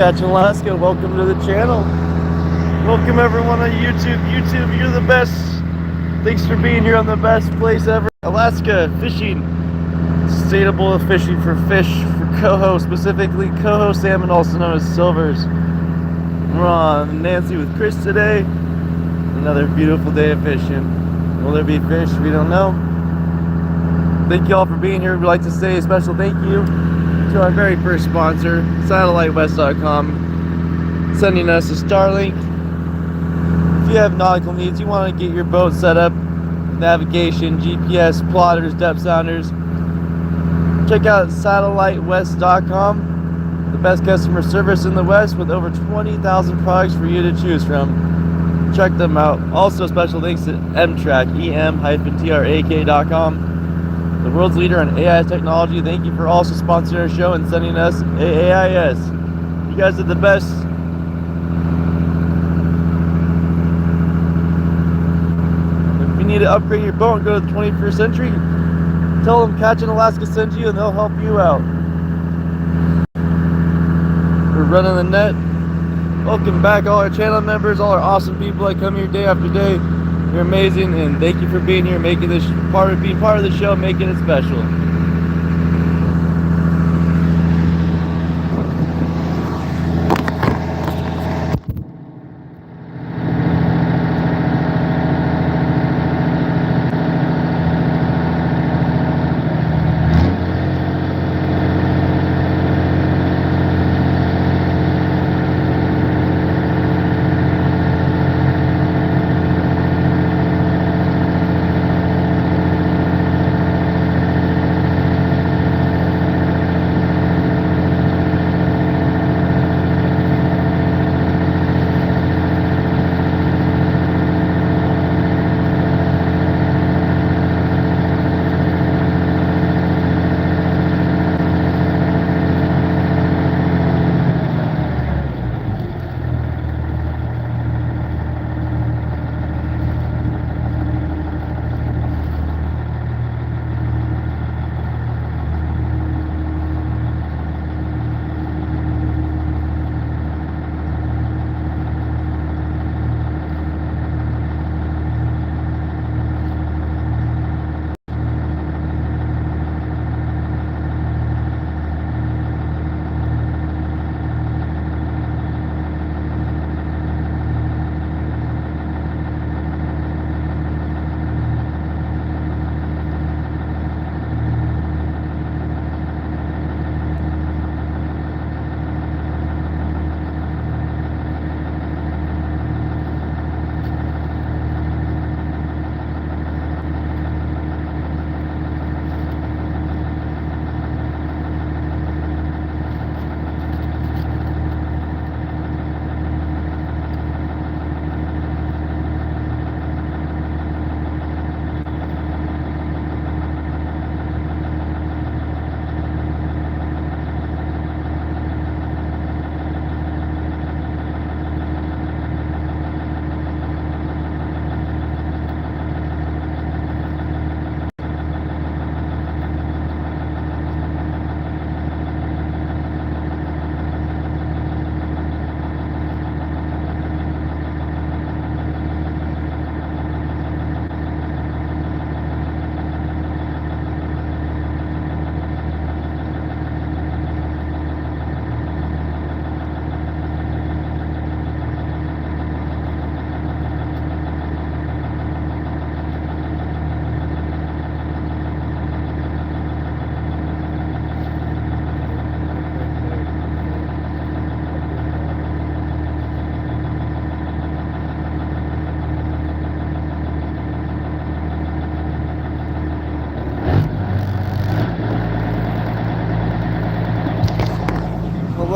Catching Alaska, welcome to the channel. Welcome everyone on YouTube. YouTube, you're the best. Thanks for being here on the best place ever. Alaska fishing. Sustainable fishing for fish, for coho, specifically coho salmon, also known as silvers. We're on Nancy with Chris today. Another beautiful day of fishing. Will there be fish? We don't know. Thank you all for being here. We'd like to say a special thank you to our very first sponsor, SatelliteWest.com, sending us a Starlink. If you have nautical needs, you want to get your boat set up, navigation, GPS, plotters, depth sounders, check out SatelliteWest.com, the best customer service in the West with over 20,000 products for you to choose from. Check them out. Also, special thanks to M-Track, em-trak.com, the world's leader in AI technology. Thank you for also sponsoring our show and sending us AAIS. You guys are the best. If you need to upgrade your boat and go to the 21st century, tell them Catching Alaska sent you and they'll help you out. We're running the net. Welcome back, all our channel members, all our awesome people that come here day after day. You're amazing, and thank you for being here, making this being part of the show, making it special.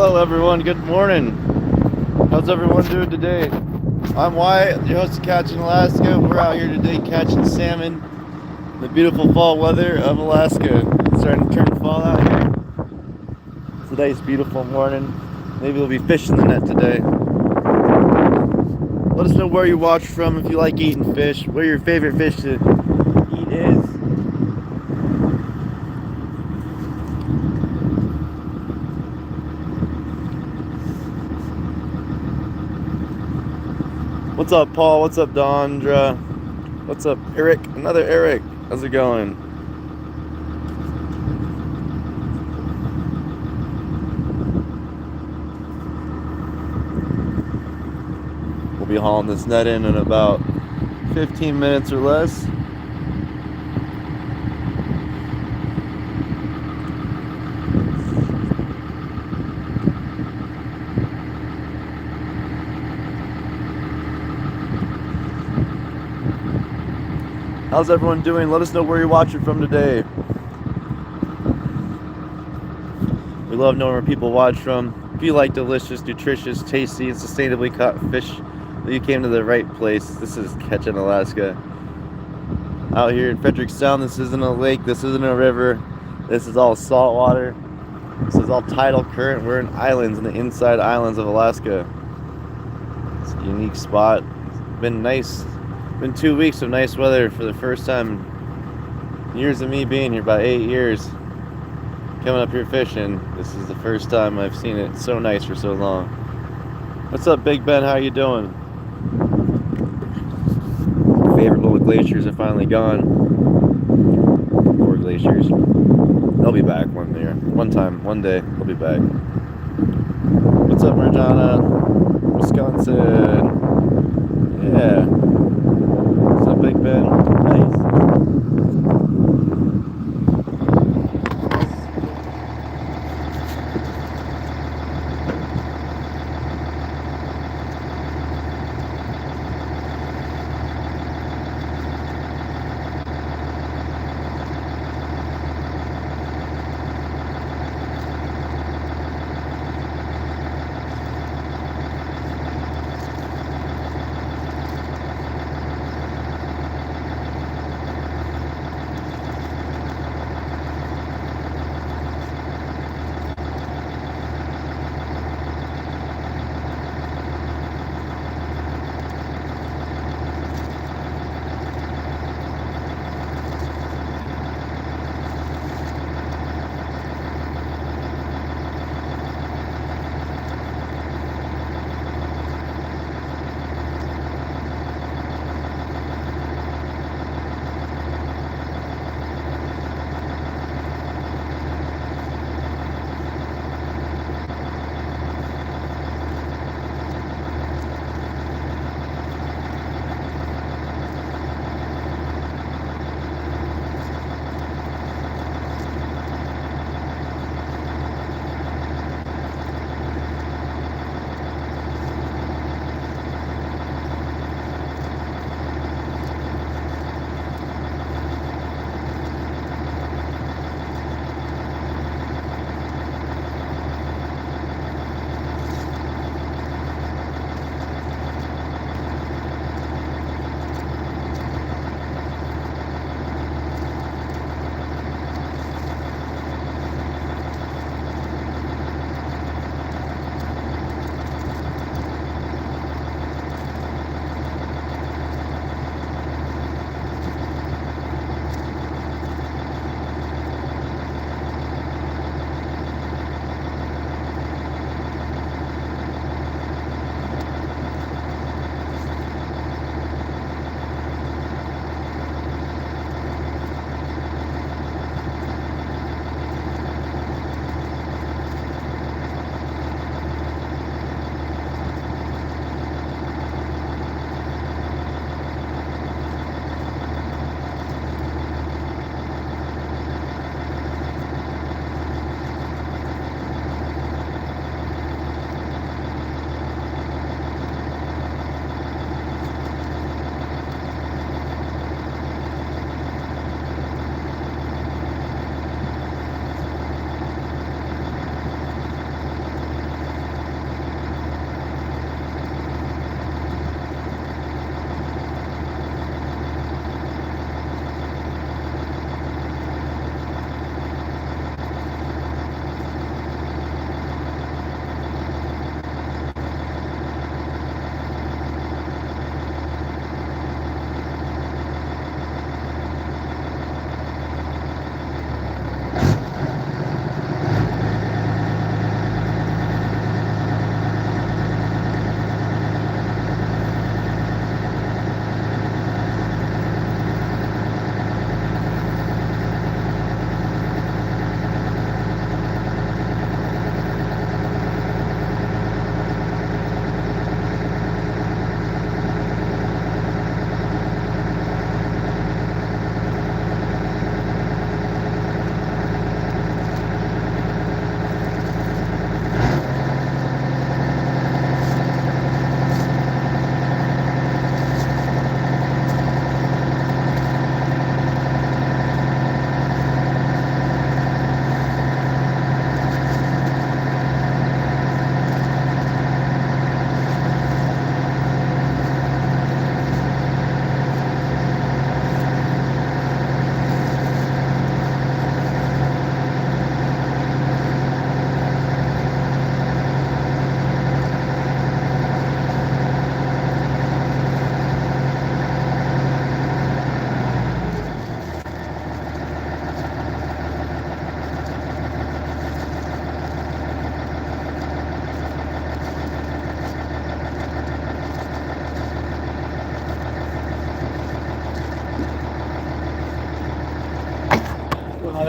Hello everyone, good morning. How's everyone doing today? I'm Wyatt, your host of Catching Alaska. We're out here today catching salmon in the beautiful fall weather of Alaska. It's starting to turn fall out here. It's a nice beautiful morning. Maybe we'll be fishing the net today. Let us know where you watch from, if you like eating fish, where your favorite fish to eat is. What's up, Paul? What's up, Dondra? What's up, Eric? Another Eric. How's it going? We'll be hauling this net in about 15 minutes or less. How's everyone doing? Let us know where you're watching from today. We love knowing where people watch from. If you like delicious, nutritious, tasty, and sustainably caught fish, you came to the right place. This is Ketchikan, Alaska. Out here in Frederick Sound, this isn't a lake, this isn't a river. This is all salt water. This is all tidal current. We're in islands, in the inside islands of Alaska. It's a unique spot. It's been nice. Been 2 weeks of nice weather for the first time in years of me being here, about 8 years. Coming up here fishing, this is the first time I've seen it so nice for so long. What's up, Big Ben? How you doing? Favorite little glaciers are finally gone. Poor glaciers. They'll be back one day. They'll be back. What's up, Marjana? Wisconsin. Yeah. What's up, Big Ben? Nice.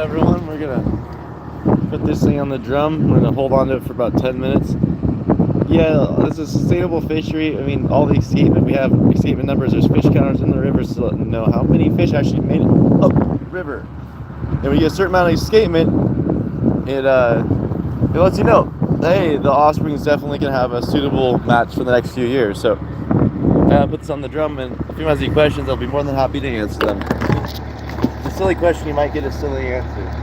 everyone. We're gonna put this thing on the drum. We're gonna hold on to it for about 10 minutes. Yeah, this is a sustainable fishery. I mean, all the escapement, we have escapement numbers. There's fish counters in the river to know how many fish actually made it up river. And when you get a certain amount of escapement, it lets you know, hey, the offspring is definitely gonna have a suitable match for the next few years. So put this on the drum, and if anyone has any questions, I'll be more than happy to answer them. It's a silly question, you might get a silly answer.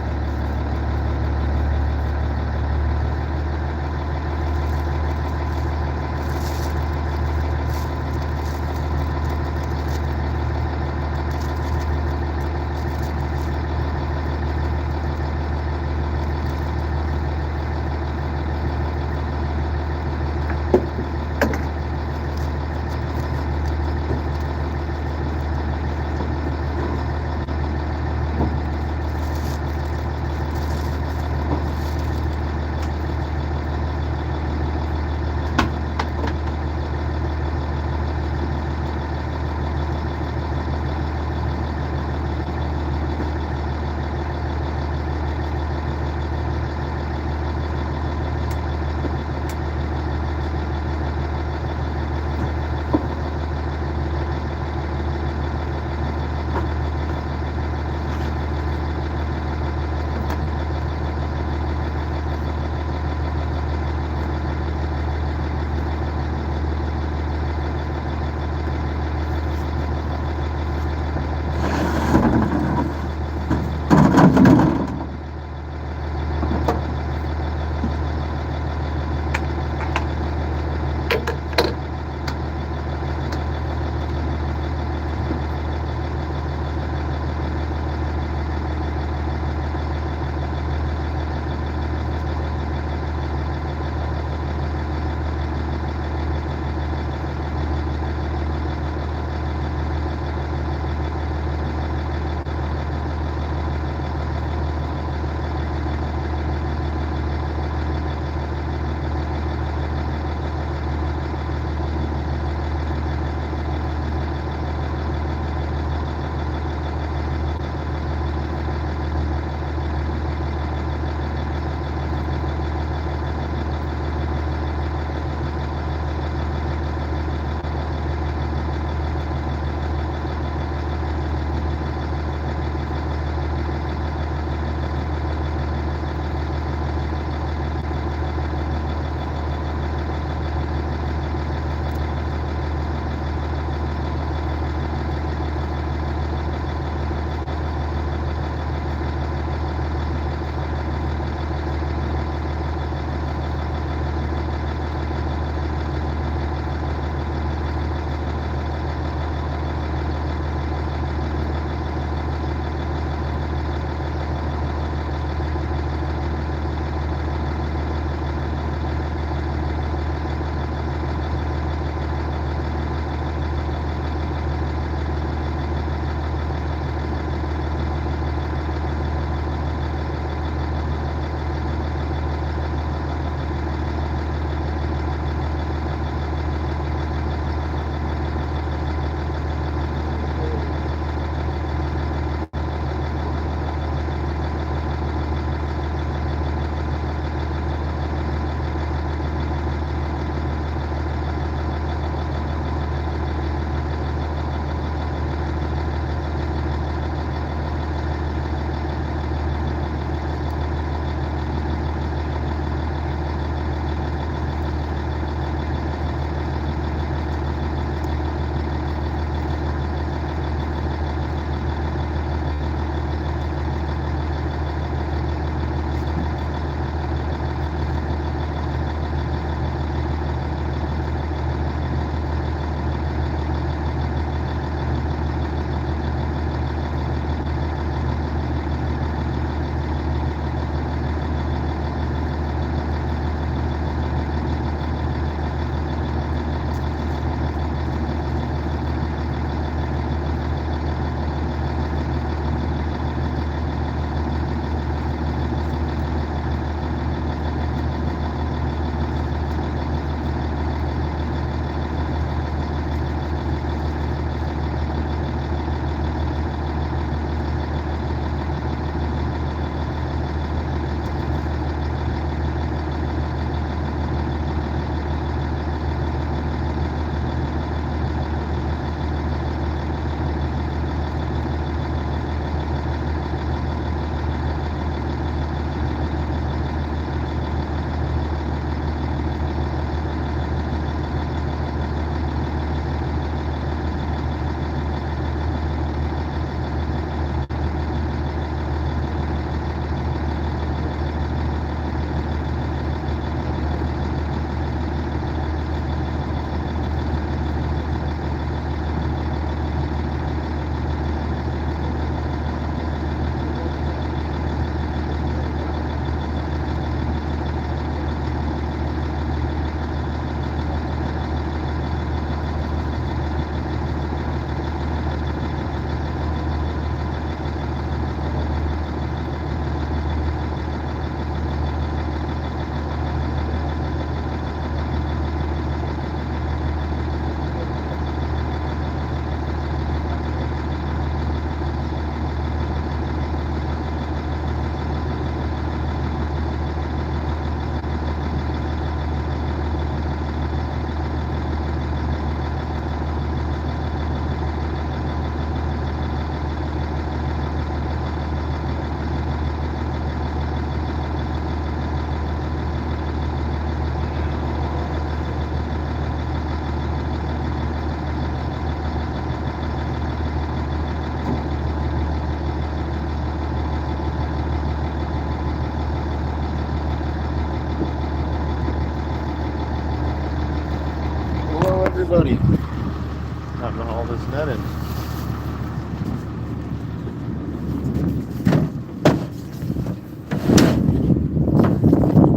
buddy. Time to haul this net in.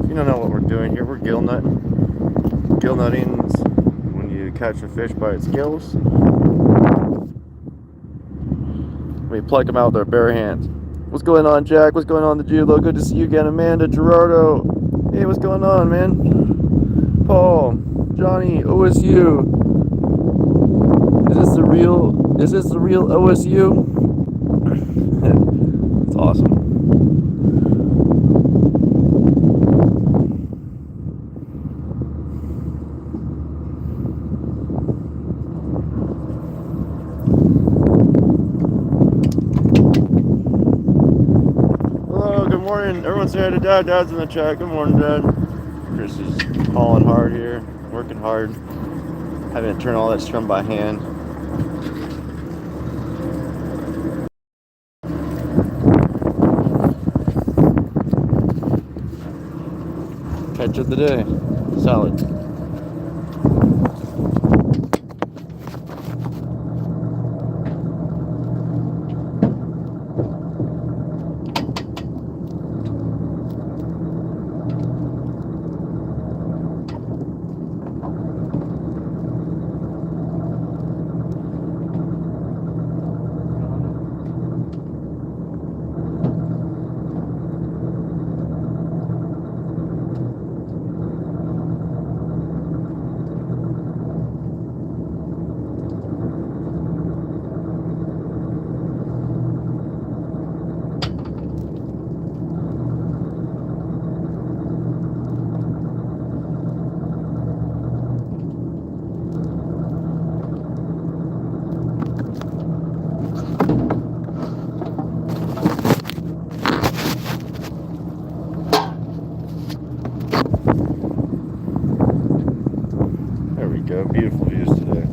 You don't know what we're doing here. We're gill nutting. Gill nutting is when you catch a fish by its gills. We pluck them out with our bare hands. What's going on, Jack? What's going on, the Julo? Good to see you again. Amanda, Gerardo. Hey, what's going on, man? Paul, Johnny, OSU. Is this the real OSU? It's awesome. Hello, good morning. Everyone say hi to Dad. Dad's in the chat. Good morning, Dad. Chris is hauling hard here, working hard. Having to turn all that strum by hand. Catch of the day. Solid. There we go. Beautiful views today.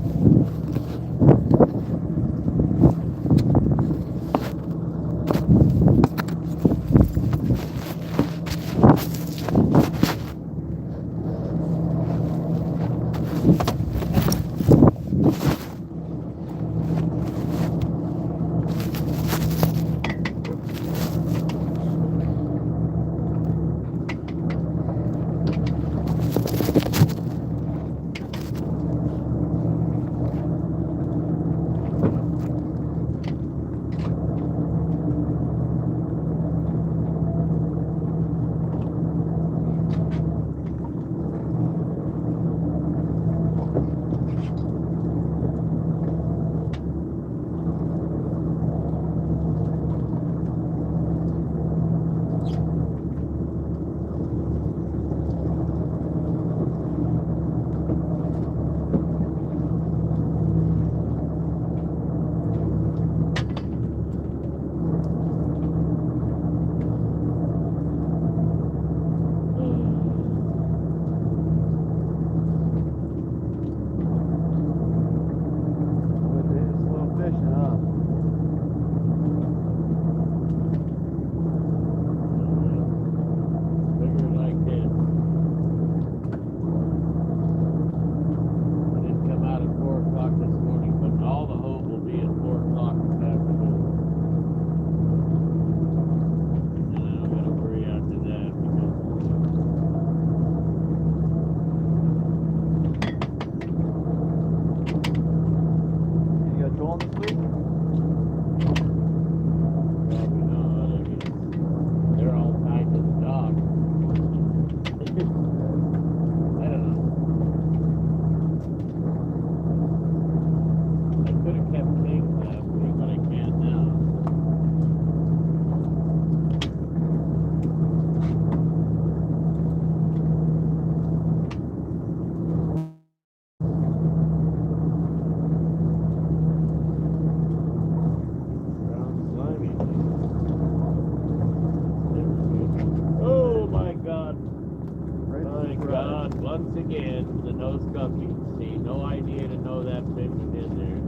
Once again, the no scuffing. See, no idea to know that fish was in there.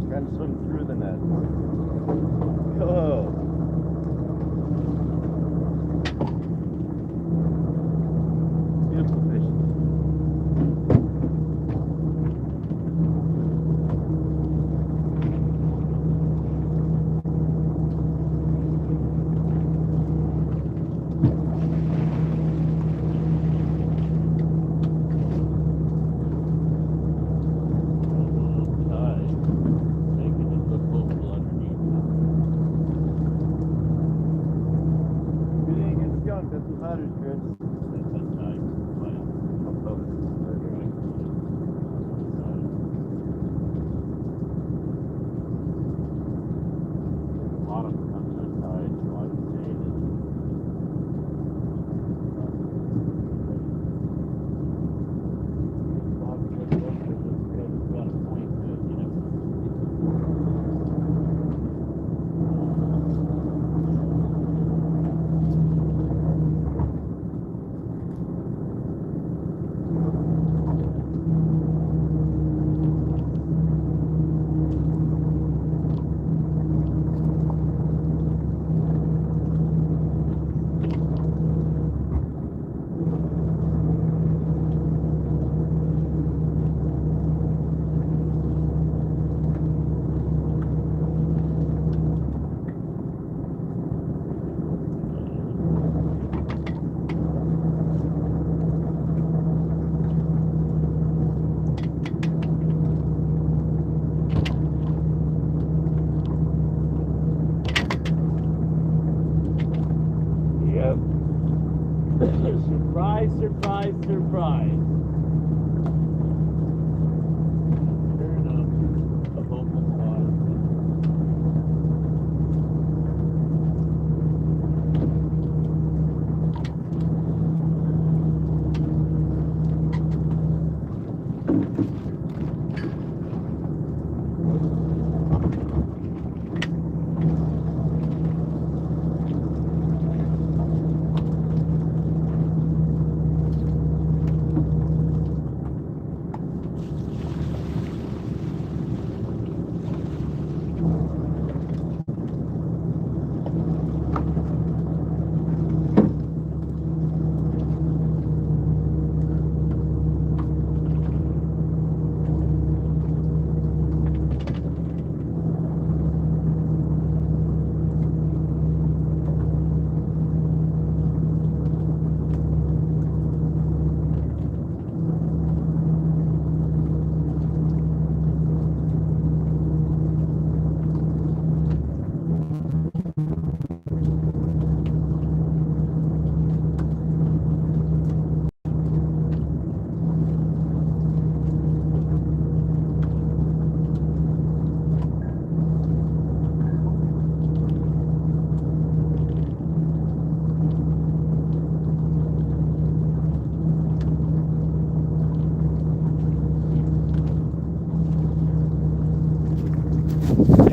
Trying to swim through the net. Oh. matters, Chris. Surprise, surprise, surprise. Sure enough, the local spot.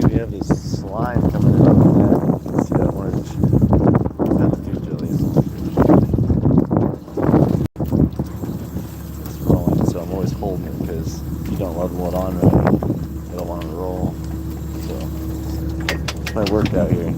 We have this slime coming in on that. You can see that orange. That's two jellies. It's rolling, so I'm always holding it because you don't level it on right. You don't want to roll. So it's my workout here.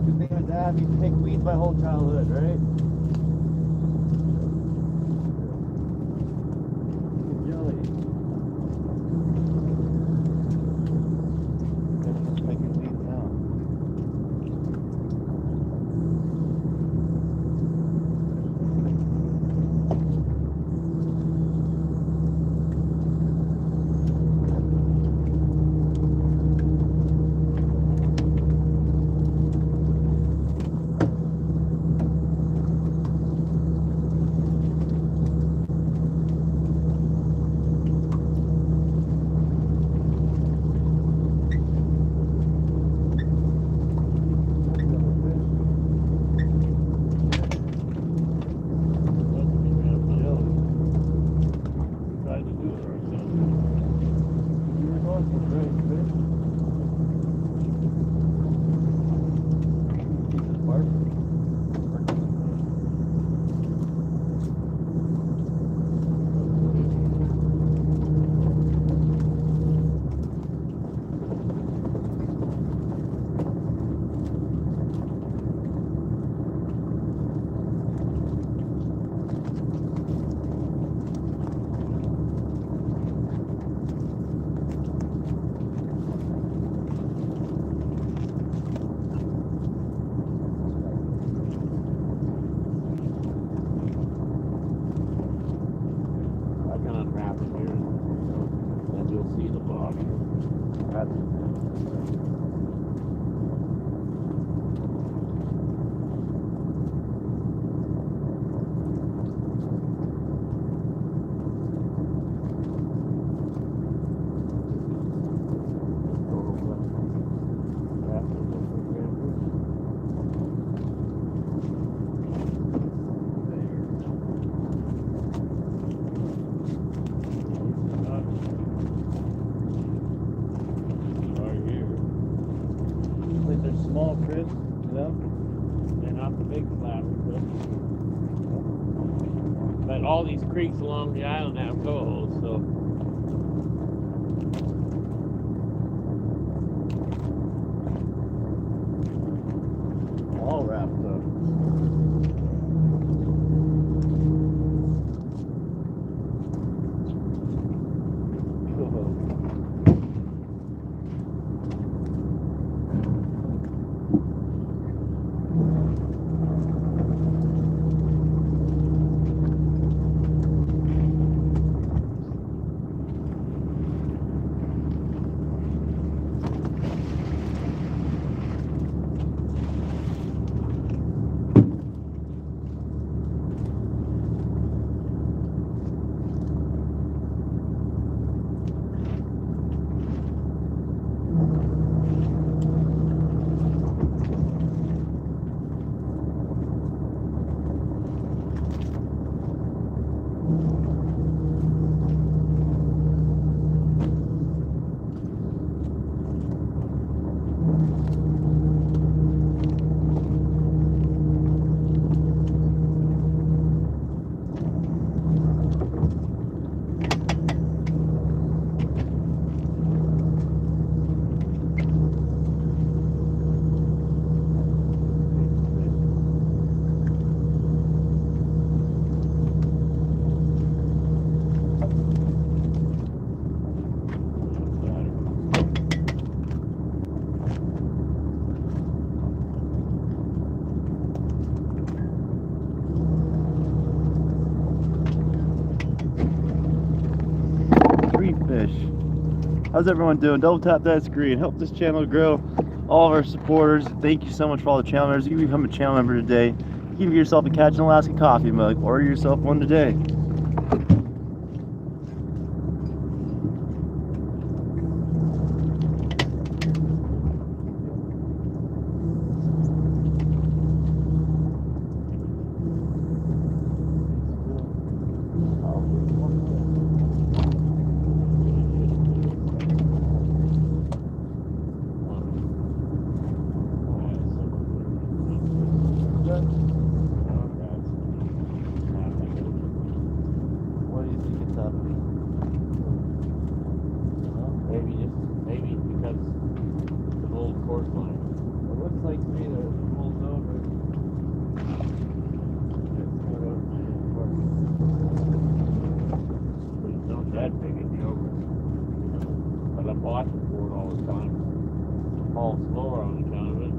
Good thing my dad used to take weed my whole childhood, right? big flappers. But all these creeks along the island have cohos, so. All wrapped up. Fish. How's everyone doing? Double tap that screen. Help this channel grow. All of our supporters, thank you so much for all the channel members. You can become a channel member today. You can get yourself a Catch an Alaska coffee mug. Order yourself one today. What do you think it's up? Maybe because the old course line. It looks like to me that it rolls over. But it's not that big in the over. But I'm watching for it all the time. All slower on account of it.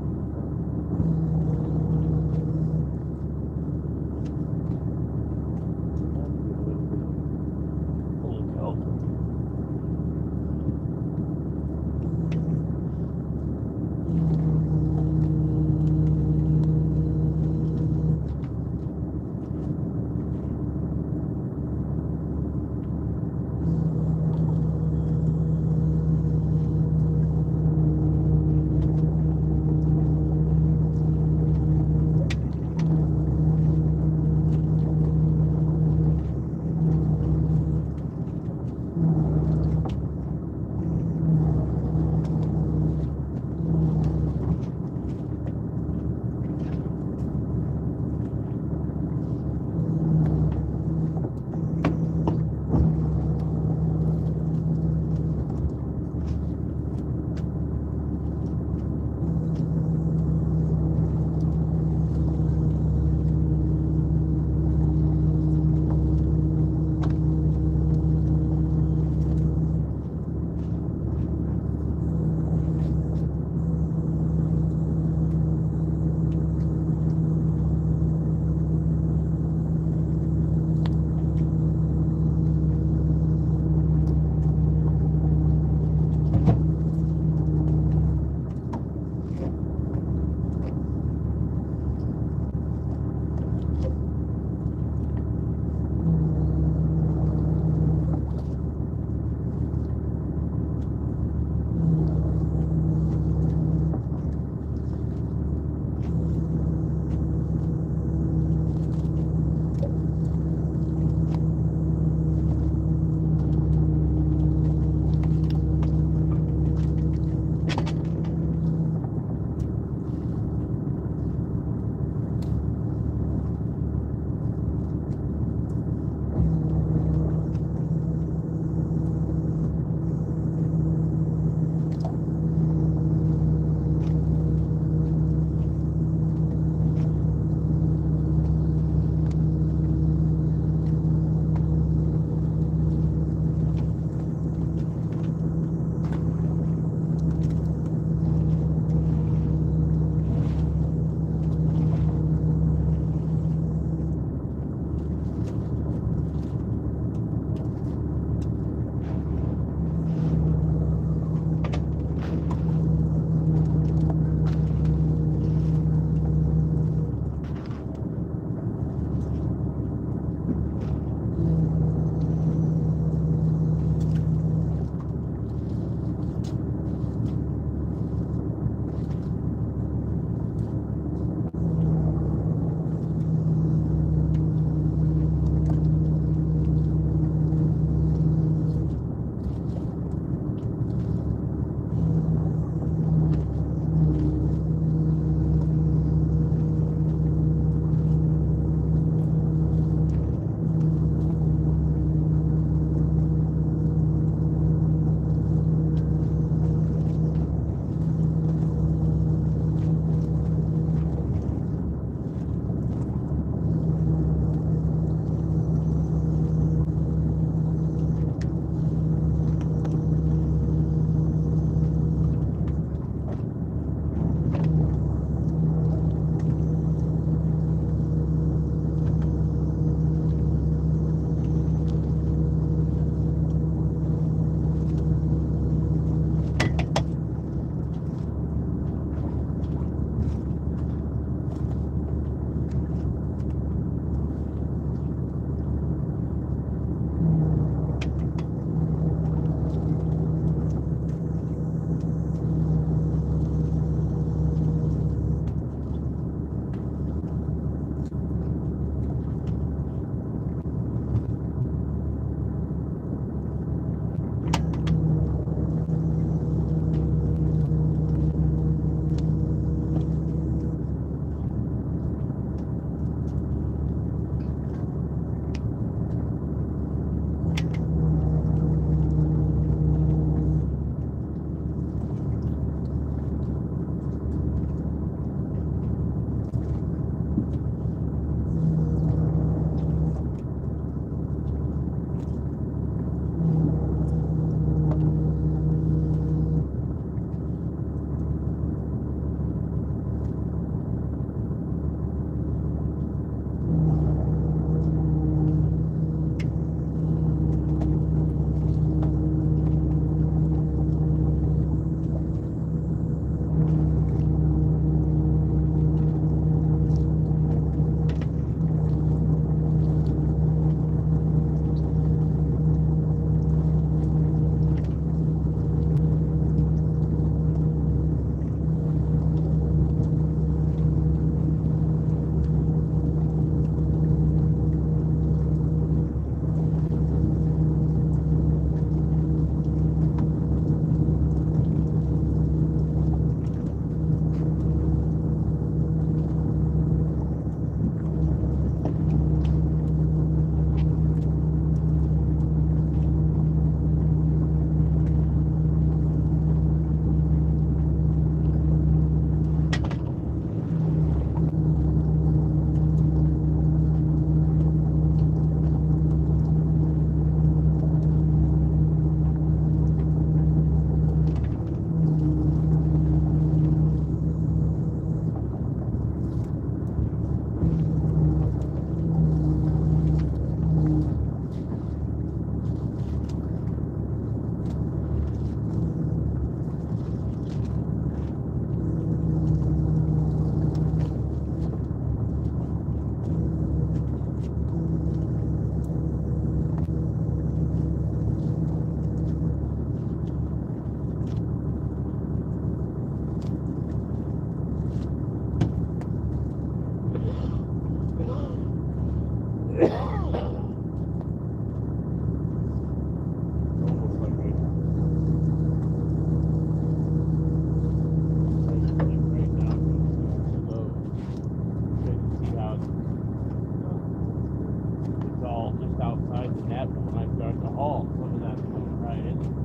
just outside the net, but when I start to haul, some of that's coming right in.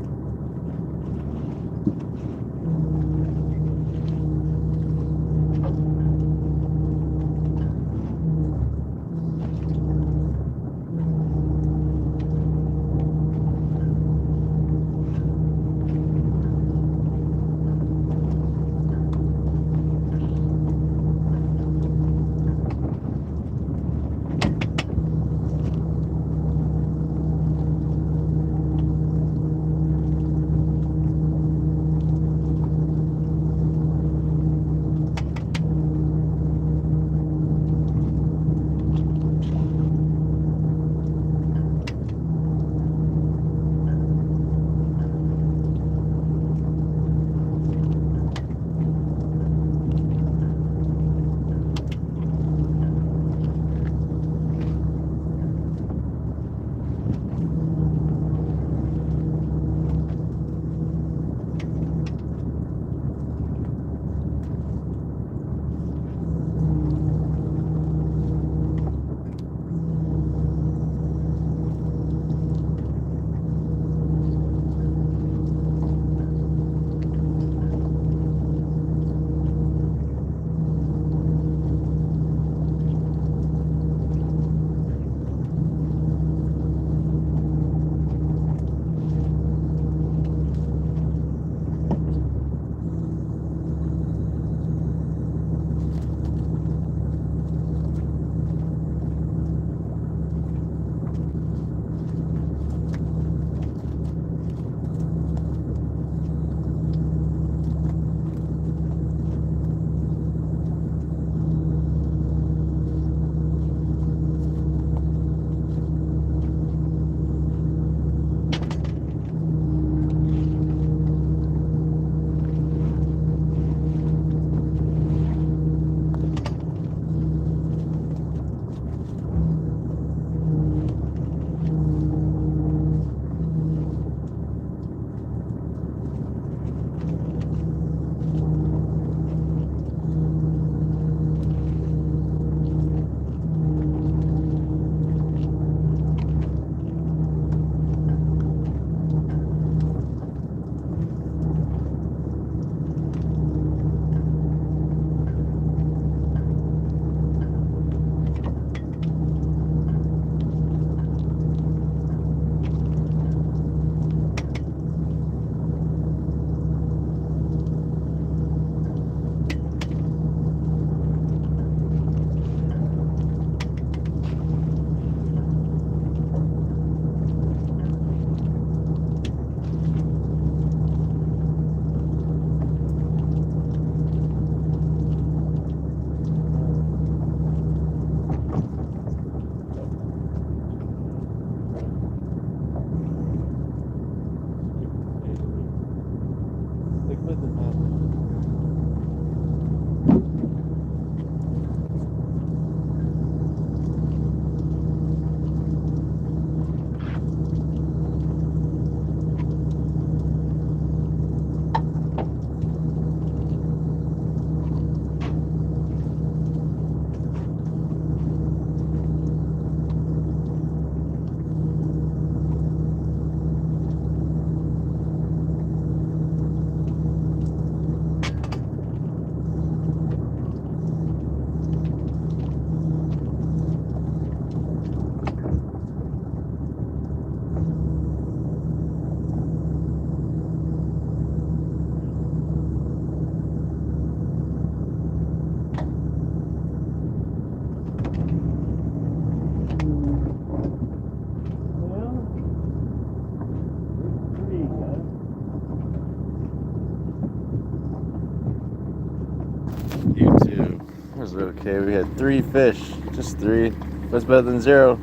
Was okay. We had 3 fish, just 3. That's better than 0.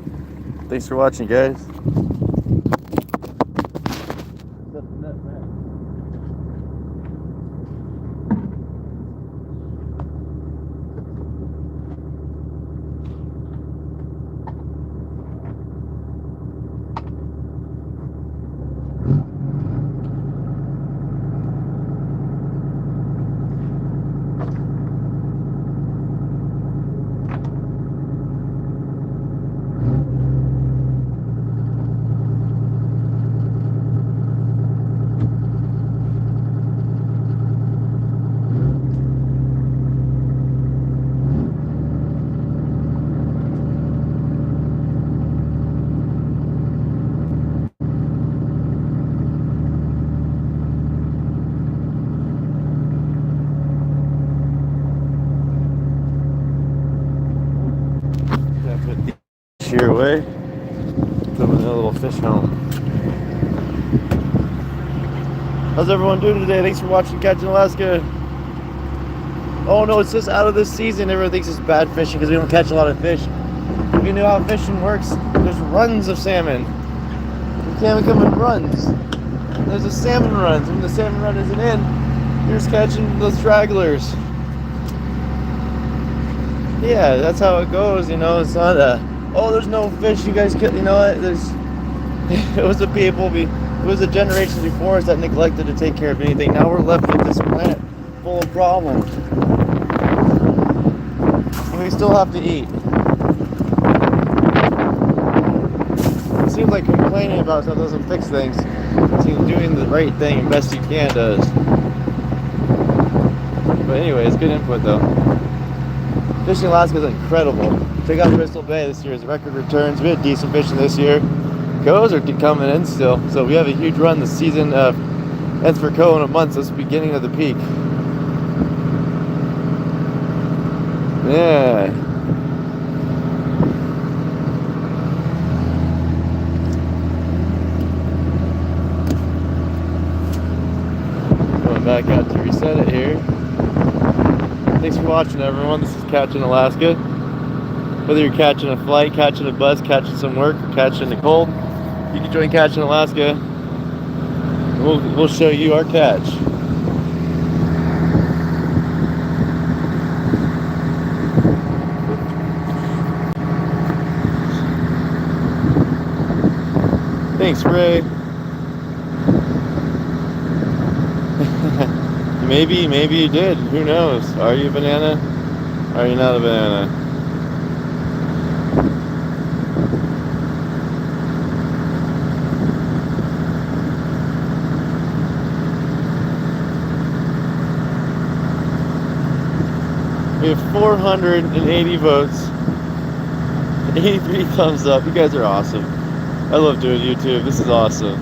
Thanks for watching, guys. fish your way. Put them in a little fish home. How's everyone doing today? Thanks for watching Catching Alaska. Oh no, it's just out of this season. Everyone thinks it's bad fishing because we don't catch a lot of fish. If you knew how fishing works, there's runs of salmon. The salmon come in runs. There's a salmon runs. When the salmon run isn't in, you're just catching those stragglers. Yeah, that's how it goes, you know. It's not oh, there's no fish, you guys you know what, it was the people, it was the generations before us that neglected to take care of anything. Now we're left with this planet full of problems. And we still have to eat. It seems like complaining about stuff doesn't fix things. It seems doing the right thing and best you can does. But anyways, good input though. Fishing in Alaska is incredible. Check out Crystal Bay this year's record returns. We had decent fishing this year. Coes are coming in still, so we have a huge run this season. Ends for Coe in a month, so it's the beginning of the peak. Yeah. Going back out to reset it here. Thanks for watching, everyone. This is Catching Alaska. Whether you're catching a flight, catching a bus, catching some work, or catching the cold, you can join Catching Alaska. We'll show you our catch. Thanks, Ray. Maybe you did. Who knows? Are you a banana? Are you not a banana? We have 480 votes, 83 thumbs up. You guys are awesome. I love doing YouTube. This is awesome.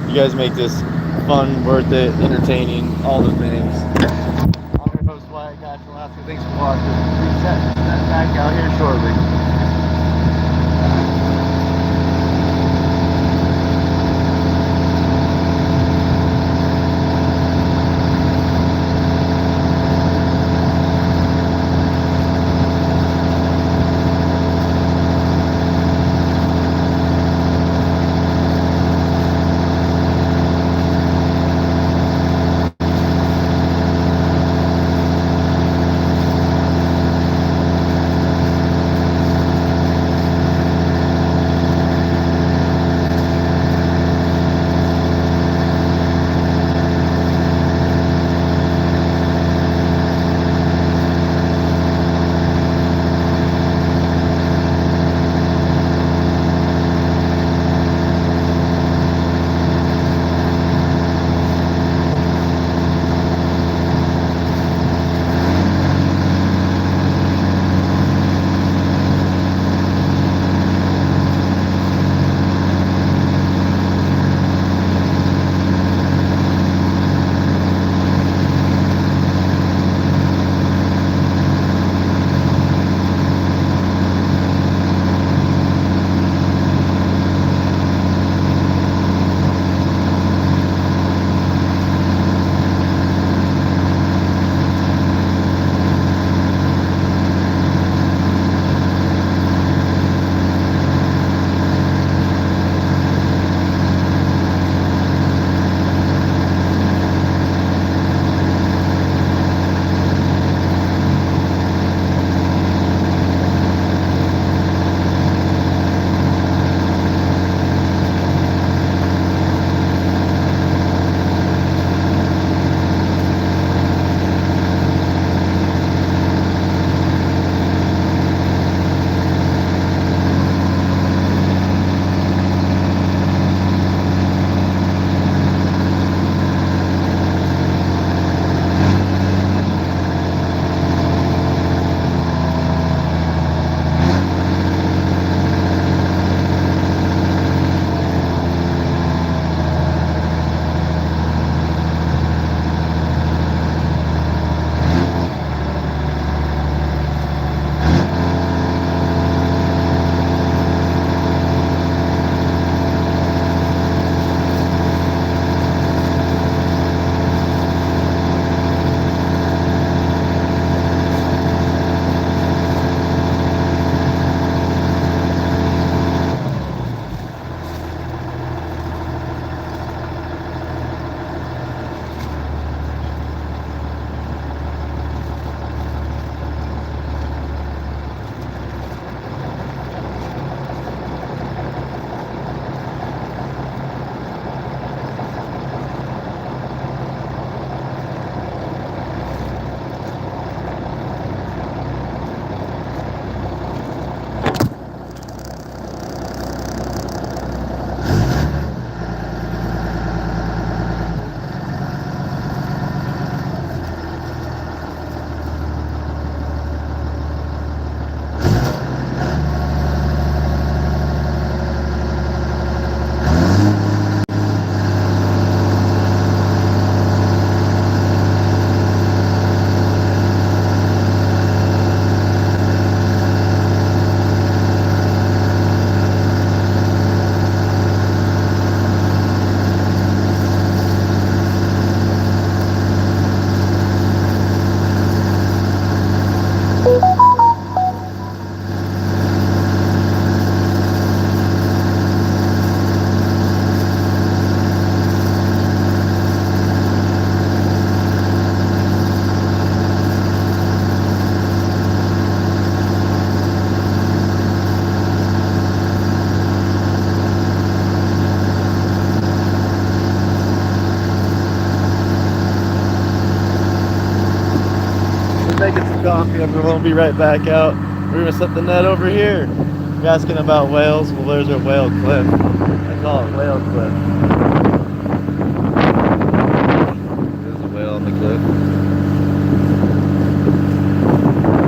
You guys make this fun, worth it, entertaining, all the things. I'm your host, Wyatt, Catching Alaska. Thanks for watching. Reset back out here shortly. everyone. We'll be right back out. We're gonna set the net over here. You're asking about whales. Well, there's a whale cliff. I call it whale cliff. There's a whale on the cliff.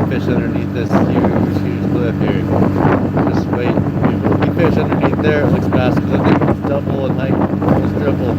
Fish underneath this huge cliff here. Just wait. If we fish underneath there, it looks fast because I think it's double in height, almost triple.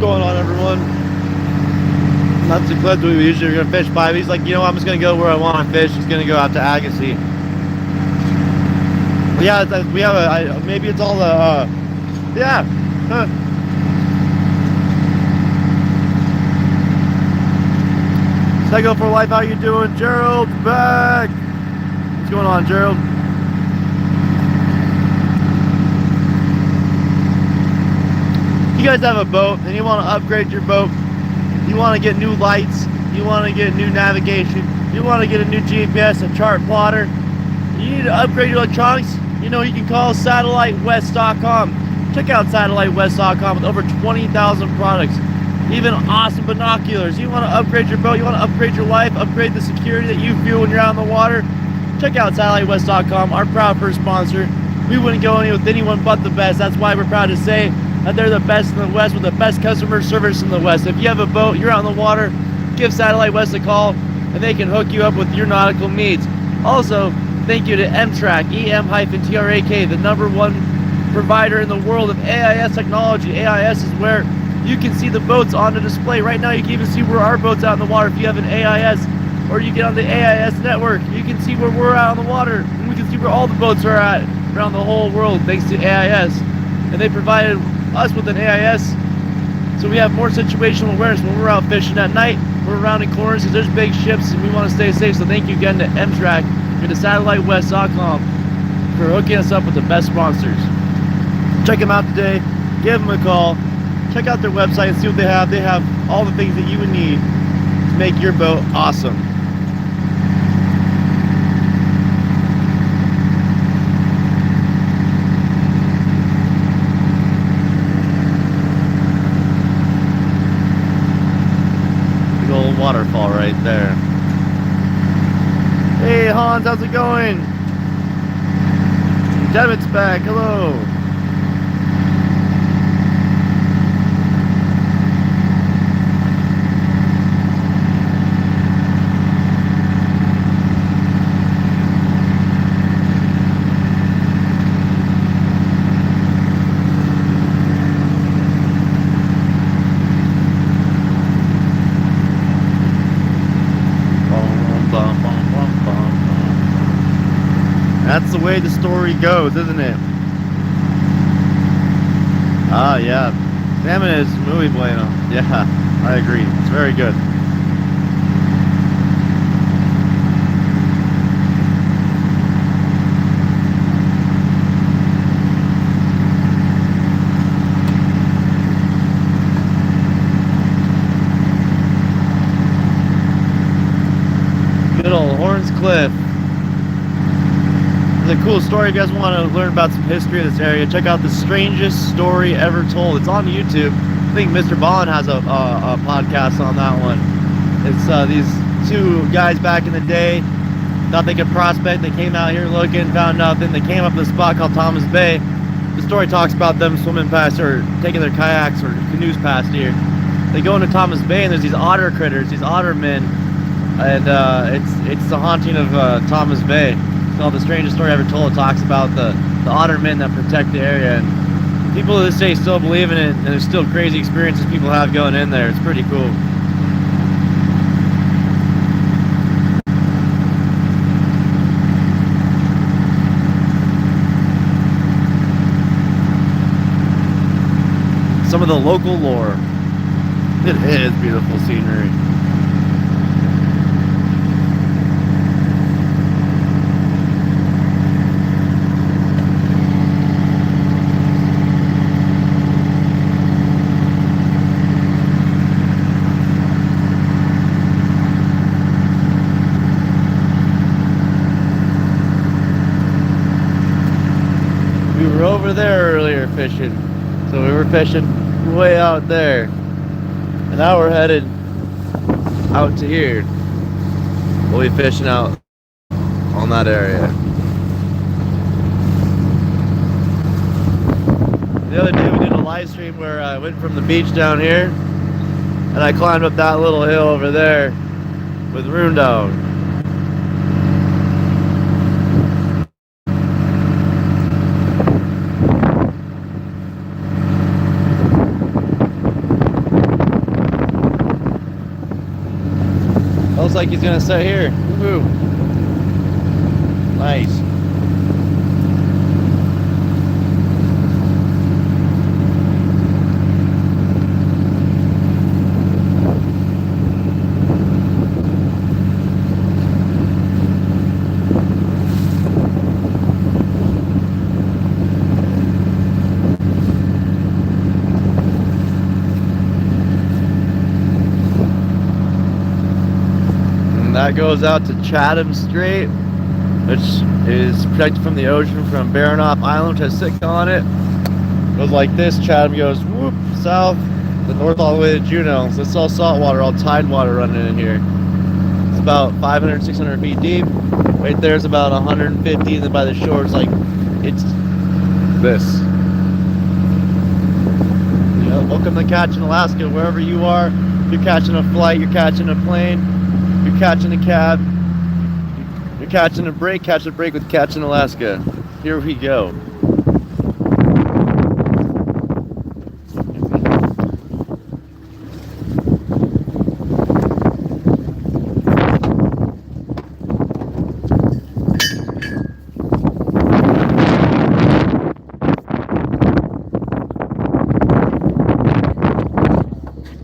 going on, everyone? That's the clip we usually are gonna fish by. He's like, you know, I'm just gonna go where I want to fish. He's gonna go out to Agassiz. Yeah, we have maybe it's all the yeah. Huh. Cycle for Life, how you doing? Gerald's back. What's going on, Gerald? You guys have a boat and you want to upgrade your boat, you want to get new lights, you want to get new navigation, you want to get a new GPS, a chart plotter, you need to upgrade your electronics, you know, you can call SatelliteWest.com. Check out SatelliteWest.com with over 20,000 products, even awesome binoculars. You want to upgrade your boat, you want to upgrade your life, upgrade the security that you feel when you're out on the water, check out SatelliteWest.com, our proud first sponsor. We wouldn't go any with anyone but the best. That's why we're proud to say that they're the best in the West with the best customer service in the West. If you have a boat, you're out on the water, give Satellite West a call and they can hook you up with your nautical needs. Also, thank you to M-Track, EM-TRAK, the #1 provider in the world of AIS technology. AIS is where you can see the boats on the display. Right now, you can even see where our boat's out in the water. If you have an AIS, or you get on the AIS network, you can see where we're out on the water. And we can see where all the boats are at around the whole world, thanks to AIS. And they provided us with an AIS, so we have more situational awareness when we're out fishing at night. We're rounding corners because there's big ships and we want to stay safe. So thank you again to M-Track and to SatelliteWest.com for hooking us up with the best sponsors. Check them out today, give them a call, check out their website and see what they have. They have all the things that you would need to make your boat awesome. Waterfall right there. Hey Hans, how's it going? Devin's back, hello. That's the way the story goes, isn't it? Ah, yeah. Salmon is muy bueno. Yeah, I agree. It's very good. Good old Horns Cliff. It's a cool story. If you guys want to learn about some history of this area, check out The Strangest Story Ever Told. It's on YouTube. I think Mr. Ballin has a podcast on that one. It's these two guys back in the day thought they could prospect. They came out here looking, found nothing. They came up to a spot called Thomas Bay. The story talks about them swimming past or taking their kayaks or canoes past here. They go into Thomas Bay and there's these otter critters, these otter men, and it's the haunting of Thomas Bay. It's called The Strangest Story Ever Told. It talks about the otter men that protect the area, and people to this day still believe in it, and there's still crazy experiences people have going in there. It's pretty cool. Some of the local lore. It is beautiful scenery. We were over there earlier fishing, so we were fishing way out there, and now we're headed out to here. We'll be fishing out on that area. The other day we did a live stream where I went from the beach down here and I climbed up that little hill over there with Roondog. looks like he's gonna set here. Woohoo! Nice. That goes out to Chatham Strait, which is protected from the ocean from Baranoff Island, which has Sitka on it. Goes like this. Chatham goes whoop south, the north all the way to Juneau. So it's all salt water, all tide water running in here. It's about 500, 600 feet deep. Right there's about 150, and then by the shore it's like, it's this. You know, welcome to catching Alaska, wherever you are. If you're catching a flight, you're catching a plane, you're catching a cab, you're catching a break, catch a break with Catching Alaska. Here we go.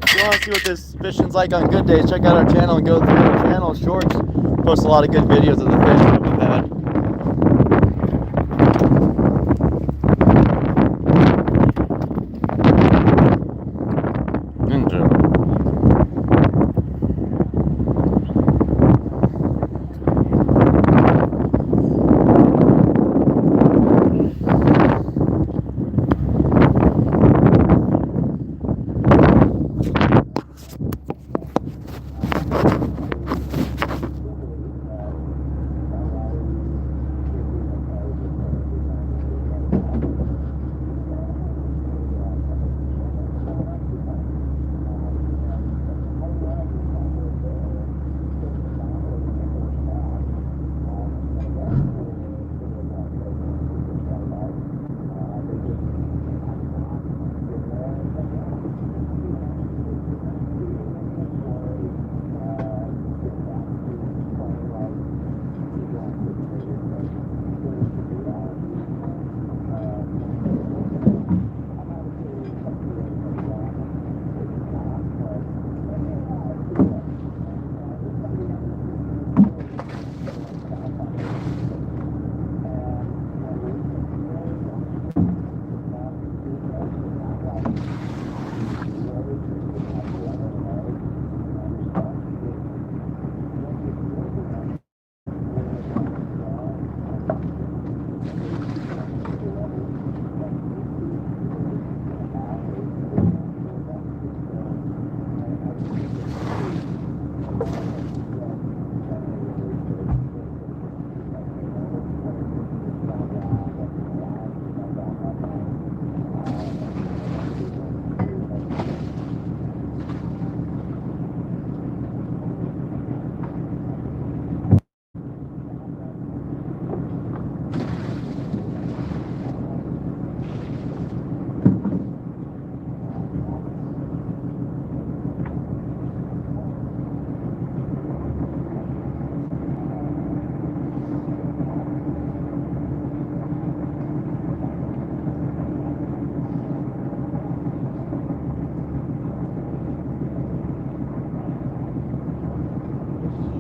If you want to see what this fishing's like on good days, check out our channel and go through our channel shorts. Post a lot of good videos of the fishing that we've had.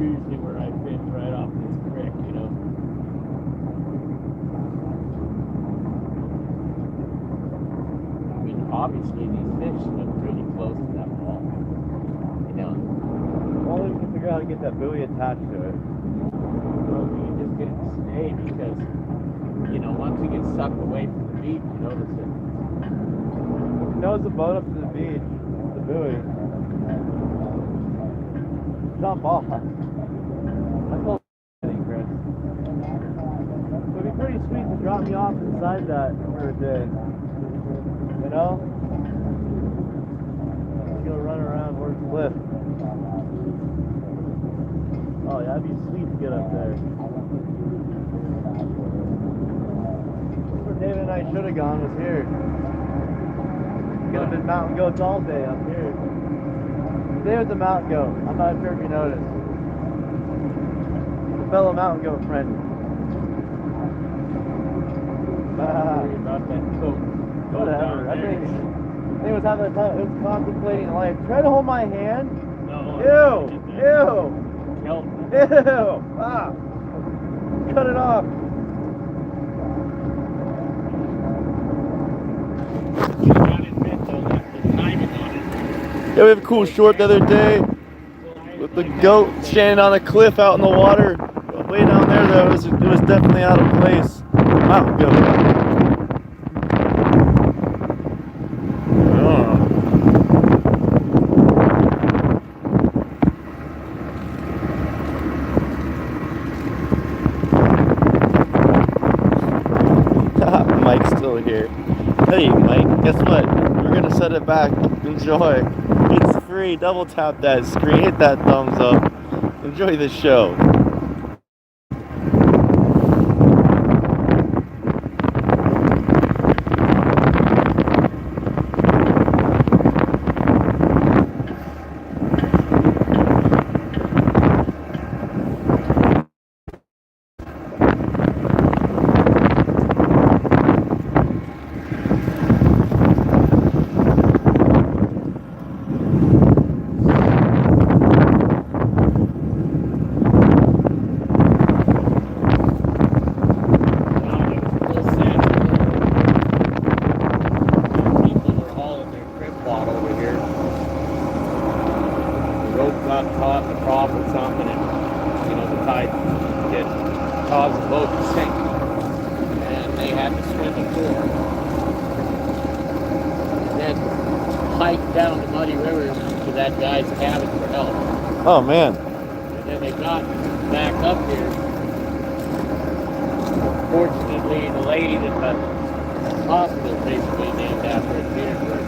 Usually where I fish right off this creek, you know. I mean, obviously these fish look pretty close to that wall. You know. Well, we can figure out how to get that buoy attached to it. So you can just get it to stay because, you know, once we get sucked away from the beach, you notice it. If it knows the boat up to the beach, the buoy. Jump off. That's all Chris. It'd be pretty sweet to drop me off inside that for a day. You know? Just go run around, where's the lift? Oh yeah, that'd be sweet to get up there. That's where David and I should have gone, was here. Could have been mountain goats all day up here. Stay with the mountain goat. I'm not sure if you noticed. Mellow Mountain Goat friend. Sorry about that coat. Whatever. I think it was having a time. It was contemplating life. Try to hold my hand. No. Ew. Ew. Help. Ew. Ah. Cut it off. Yeah, we have a cool short the other day with the goat standing on a cliff out in the water. Way down there though, it was definitely out of place. Mountain goat. Mike's still here. Hey Mike, guess what? We're gonna set it back. Enjoy. It's free. Double tap that screen. Hit that thumbs up. Enjoy the show. Caught in the prop or something, and you know the tide did cause the boat to sink, and they had to swim ashore, and then hike down the muddy river to that guy's cabin for help. Oh man! And then they got back up here. Fortunately, the lady that the hospital basically named after in Petersburg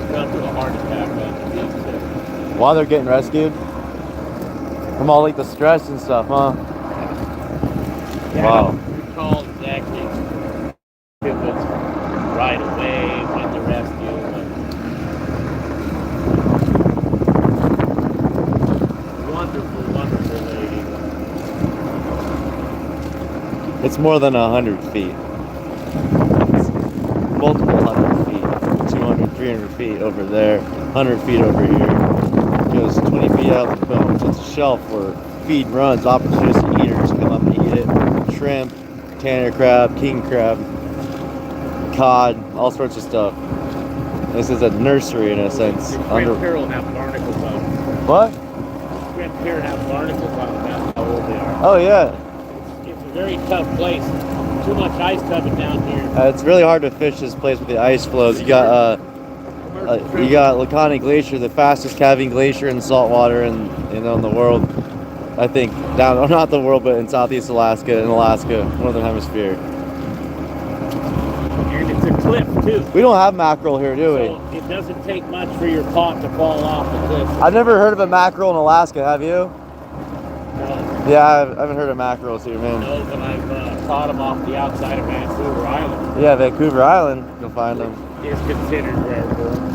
succumbed to a heart attack on the beach there. While they're getting rescued from all like the stress and stuff, huh? Yeah, Wow. I don't recall exactly if it was right away when the rescue was. Wonderful, wonderful lady. It's more than 100 feet. It's multiple 100 feet. 200, 300 feet over there. 100 feet over here. Goes 20 feet out of the boat. So it's a shelf where feed runs. Opportunistic eaters come up and eat it. Shrimp, tanner crab, king crab, cod, all sorts of stuff. This is a nursery in a sense. Shrimp here will have barnacles on them. What? Shrimp here have barnacles on them. That's how old they are. Oh yeah. It's a very tough place. Too much ice coming down here. It's really hard to fish this place with the ice flows. You got Lacani Glacier, the fastest calving glacier in saltwater in the world. I think down, not the world, but in Southeast Alaska, northern hemisphere. And it's a cliff too. We don't have mackerel here, do we? So it doesn't take much for your pot to fall off the cliff. I've never heard of a mackerel in Alaska. Have you? No. Yeah, I haven't heard of mackerels here, man. No, but I've caught them off the outside of Vancouver Island. Yeah, Vancouver Island, you'll find them. Is considered rare bird.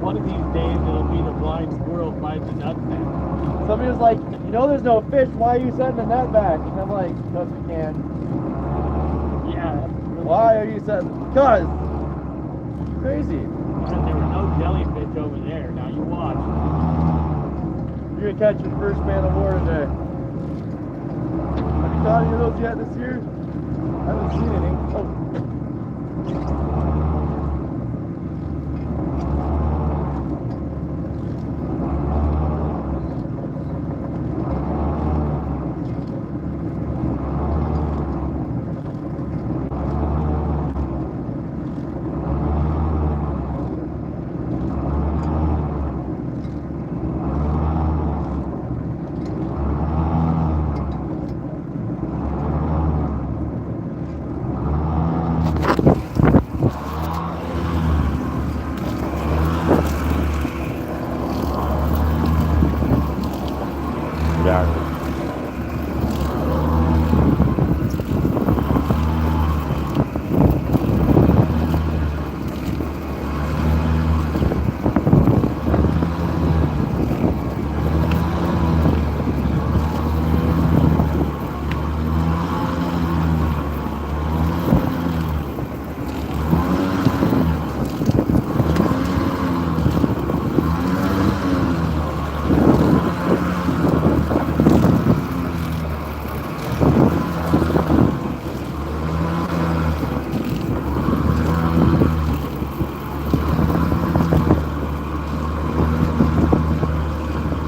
One of these days it'll be the blind squirrel finds a nutmeg. Somebody was like, you know there's no fish, why are you setting the net back? And I'm like, because we can. Yeah. Why are you setting? Because. Crazy. And there were no jellyfish over there. Now you watch. You're gonna catch your first man of war today. Have you caught any of those yet this year? I haven't seen any. Oh.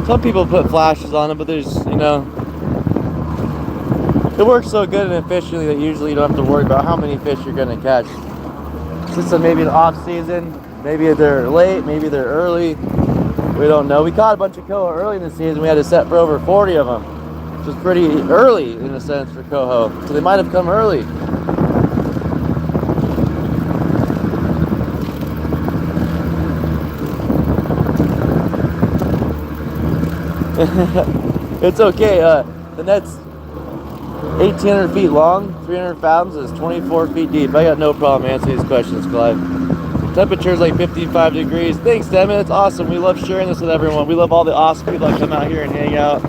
Some people put flashes on them, but there's, you know, it works so good and efficiently that usually you don't have to worry about how many fish you're gonna catch. Since maybe an off season, maybe they're late, maybe they're early. We don't know. We caught a bunch of coho early in the season. We had to set for over 40 of them, which was pretty early in a sense for coho. So they might have come early. It's okay. The net's 1,800 feet long, 300 fathoms, is 24 feet deep. I got no problem answering these questions, Clive. Temperature's like 55 degrees. Thanks, Devin. It's awesome. We love sharing this with everyone. We love all the awesome people that come out here and hang out,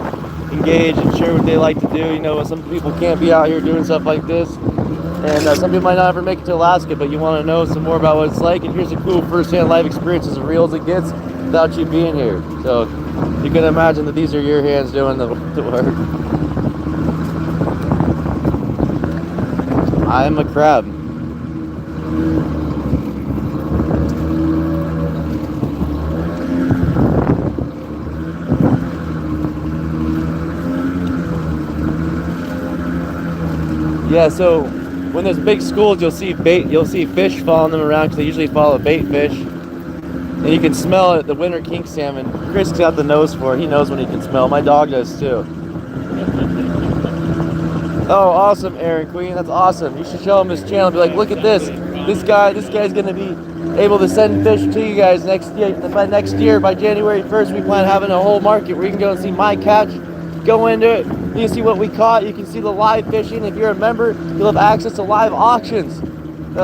engage, and share what they like to do. You know, some people can't be out here doing stuff like this. And some people might not ever make it to Alaska, but you want to know some more about what it's like. And here's a cool first-hand life experience, as real as it gets, without you being here. So you can imagine that these are your hands doing the work. I'm a crab. Yeah, so when there's big schools, you'll see fish following them around because they usually follow bait fish. And you can smell it, the winter king salmon. Chris got the nose for it. He knows when he can smell. My dog does too. Oh, awesome, Aaron Queen. That's awesome. You should show him his channel. Be like, look at this. This guy's gonna be able to send fish to you guys next year. By January 1st, we plan on having a whole market where you can go and see my catch. Go into it. You can see what we caught. You can see the live fishing. If you're a member, you'll have access to live auctions.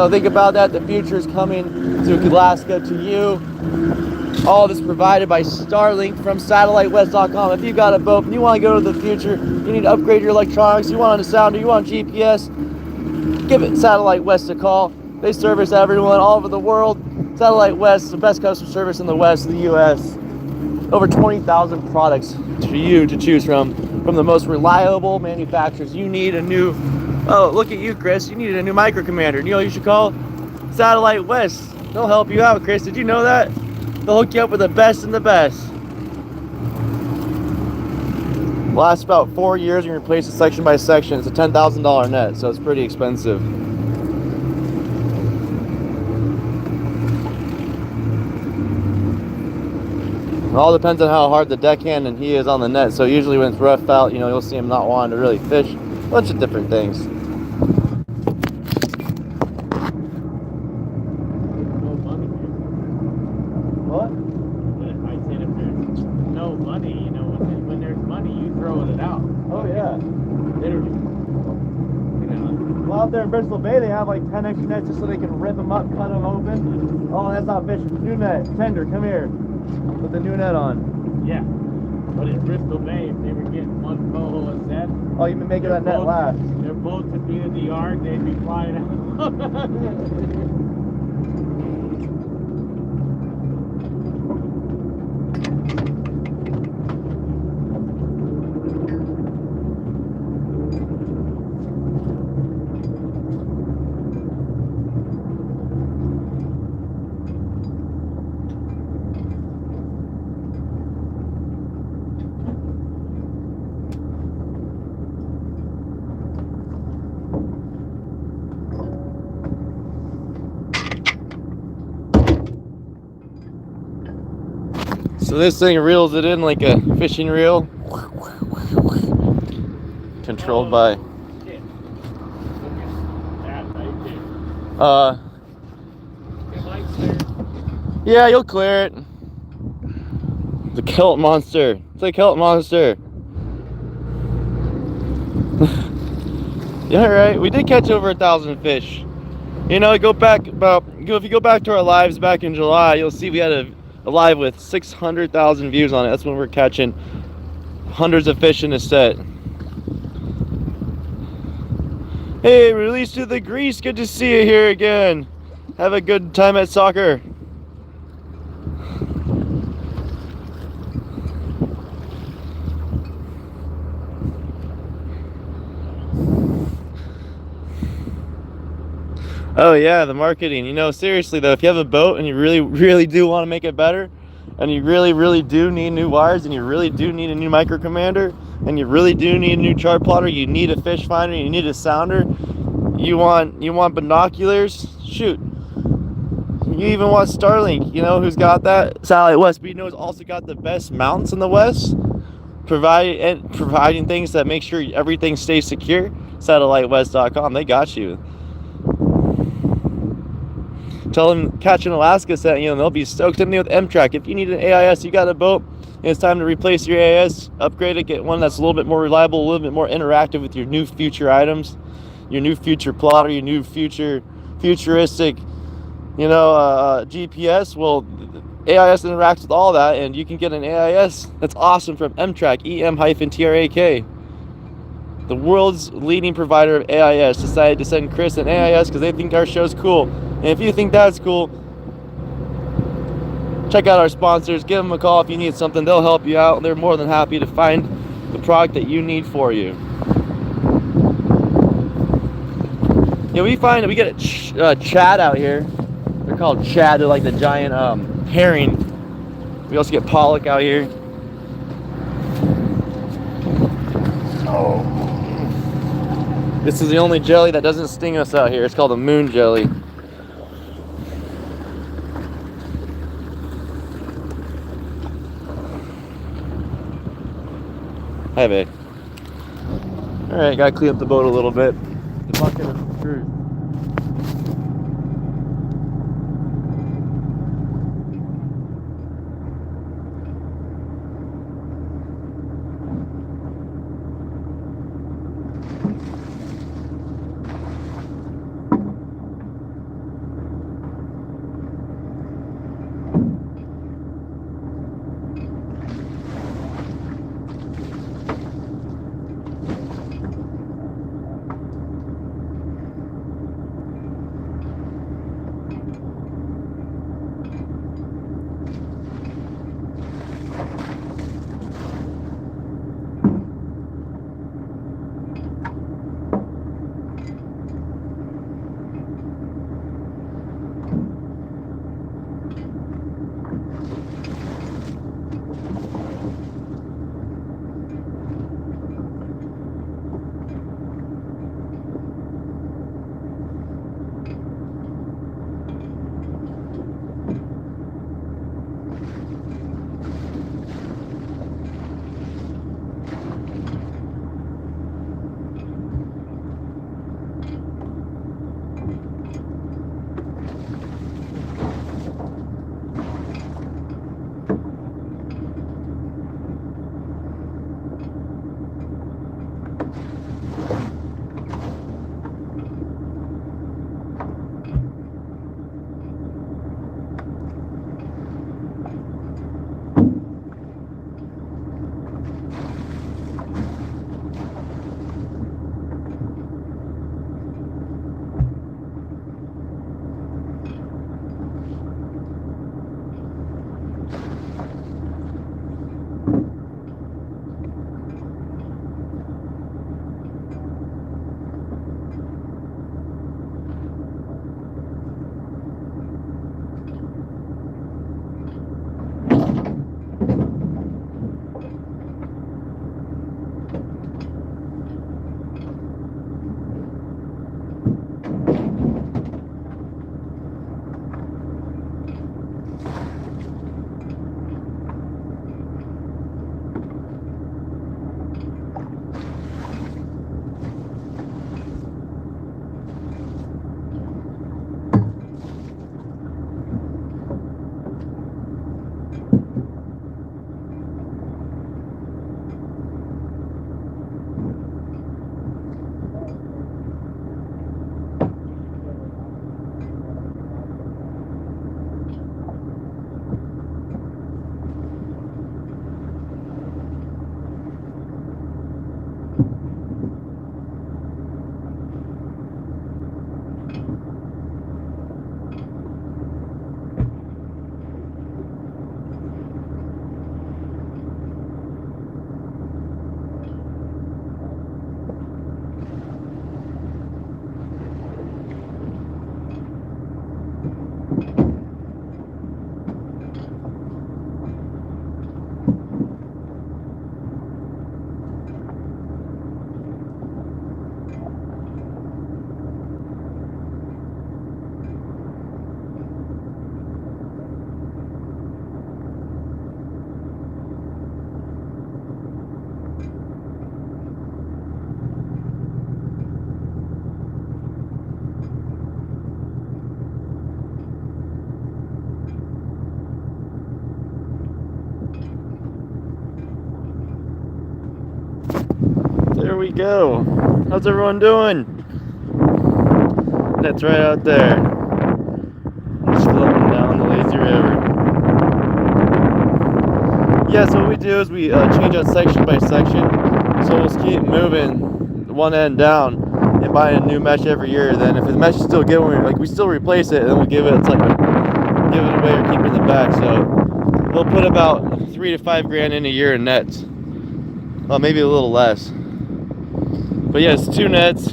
Think about that. The future is coming to Alaska, to you. All this provided by Starlink from SatelliteWest.com. If you got a boat and you want to go to the future, you need to upgrade your electronics, you want a sounder, you want GPS, give it Satellite West a call. They service everyone all over the world. Satellite West, the best customer service in the West of the U.S. Over 20,000 products for you to choose from the most reliable manufacturers. You need a new, oh, look at you, Chris. You need a new micro commander. You know what you should call? Satellite West. They'll help you out, Chris. Did you know that? They'll hook you up with the best and the best. Lasts about 4 years and you replace it section by section. It's a $10,000 net, so it's pretty expensive. It all depends on how hard the deckhand and he is on the net. So usually when it's rough out, you know, you'll see him not wanting to really fish. A bunch of different things. What? I said if there's no money, you know, when there's money, you throw it out. Oh yeah. Literally. You know. Well, out there in Bristol Bay, they have like 10 extra nets just so they can rip them up, cut them open. Oh, that's not fishing. New net. Tender, come here. Put the new net on. Yeah. But in Bristol Bay, if they were getting one coho a set, oh, you've been making that net last. Their boats would be in the yard, they'd be flying out. So this thing reels it in like a fishing reel. Controlled by yeah, you'll clear it. The kelp monster. It's a kelp monster. Yeah, right. We did catch over 1,000 fish. You know, if you go back to our lives back in July, you'll see we had a live with 600,000 views on it. That's when we're catching hundreds of fish in a set. Hey, release to the grease. Good to see you here again. Have a good time at soccer. Oh yeah, the marketing. You know, seriously though, if you have a boat and you really do want to make it better, and you really do need new wires, and you really do need a new micro commander, and you really do need a new chart plotter, you need a fish finder, you need a sounder, you want binoculars, shoot. You even want Starlink, you know who's got that? Satellite West. But you know who's also got the best mounts in the West? Providing things that make sure everything stays secure. SatelliteWest.com. They got you. Tell them Catch in Alaska sent you, and they'll be stoked. Same thing with M-Track. If you need an AIS, you got a boat, and it's time to replace your AIS, upgrade it, get one that's a little bit more reliable, a little bit more interactive with your new future items, your new future plotter, your new futuristic, GPS. Well, AIS interacts with all that, and you can get an AIS that's awesome from M-Track, EM-TRAK. The world's leading provider of AIS decided to send Chris an AIS because they think our show's cool. And if you think that's cool, check out our sponsors. Give them a call if you need something. They'll help you out. They're more than happy to find the product that you need for you. Yeah, we get a Chad out here. They're called Chad. They're like the giant herring. We also get pollock out here. Oh. This is the only jelly that doesn't sting us out here. It's called a moon jelly. Hi, babe. Alright, gotta clean up the boat a little bit. The bucket of truth. we go. How's everyone doing? That's right out there. Just floating down the lazy river. Yeah, so what we do is we change out section by section. So we'll keep moving one end down and buying a new mesh every year. Then if the mesh is still good, we still replace it, and then we'll give it give it away or keep it in the back. So we'll put about $3 to $5 grand in a year in nets. Well, maybe a little less. But yeah, it's 2 nets.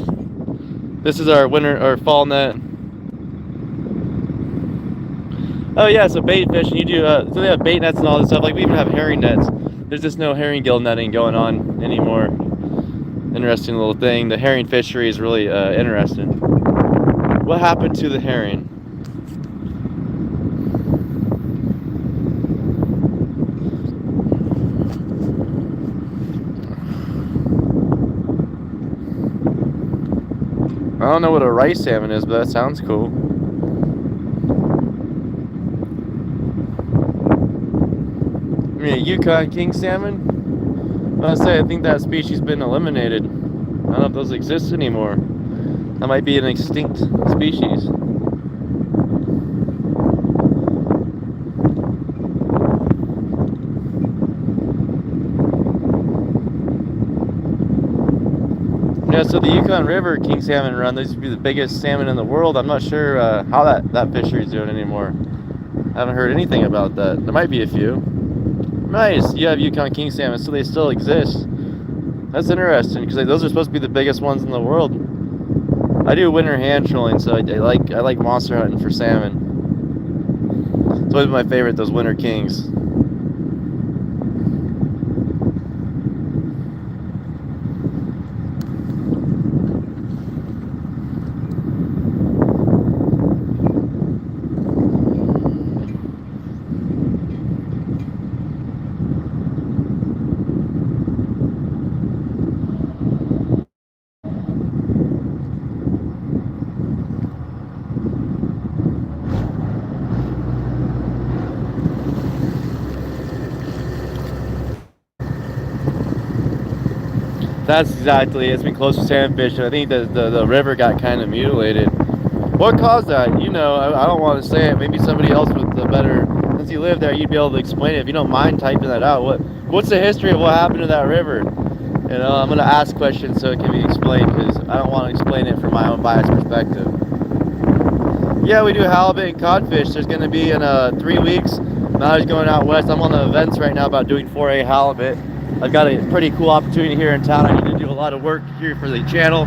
This is our winter or fall net. Oh yeah, so bait fishing. You do so they have bait nets and all this stuff. Like we even have herring nets. There's just no herring gill netting going on anymore. Interesting little thing. The herring fishery is really interesting. What happened to the herring? I don't know what a rice salmon is, but that sounds cool. I mean, a Yukon king salmon? I think that species has been eliminated. I don't know if those exist anymore. That might be an extinct species. Yeah, so the Yukon River king salmon run, those would be the biggest salmon in the world. I'm not sure how that fishery is doing anymore. I haven't heard anything about that. There might be a few. Nice, you have Yukon king salmon, so they still exist. That's interesting because those are supposed to be the biggest ones in the world. I do winter hand trolling, so I like monster hunting for salmon. It's always my favorite, those winter kings. That's exactly it. It's been close to salmon fishing. I think the river got kind of mutilated. What caused that? You know, I don't want to say it. Maybe somebody else with the better, since you live there, you'd be able to explain it. If you don't mind typing that out, what's the history of what happened to that river? You know, I'm gonna ask questions so it can be explained because I don't want to explain it from my own biased perspective. Yeah, we do halibut and codfish. There's gonna be in 3 weeks. Mallory's going out west. I'm on the events right now about doing 4A halibut. I've got a pretty cool opportunity here in town. I need to do a lot of work here for the channel.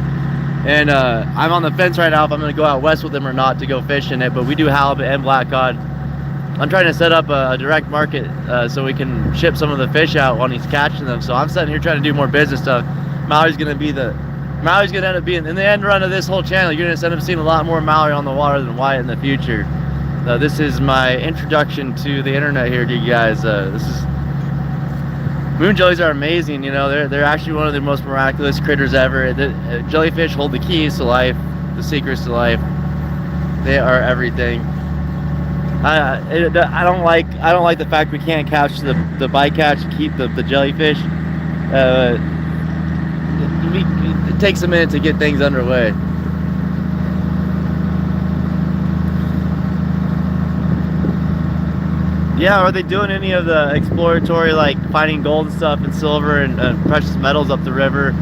And I'm on the fence right now if I'm going to go out west with them or not to go fishing it. But we do halibut and black cod. I'm trying to set up a direct market so we can ship some of the fish out when he's catching them. So I'm sitting here trying to do more business stuff. Mallory's going to end up being, in the end run of this whole channel, you're going to end up seeing a lot more Mallory on the water than Wyatt in the future. This is my introduction to the internet here to you guys. Moon jellies are amazing, you know, they're actually one of the most miraculous critters ever. Jellyfish hold the keys to life, the secrets to life. They are everything. I don't like the fact we can't catch the bycatch and keep the jellyfish. It takes a minute to get things underway. Yeah, are they doing any of the exploratory, like finding gold and stuff and silver and precious metals up the river?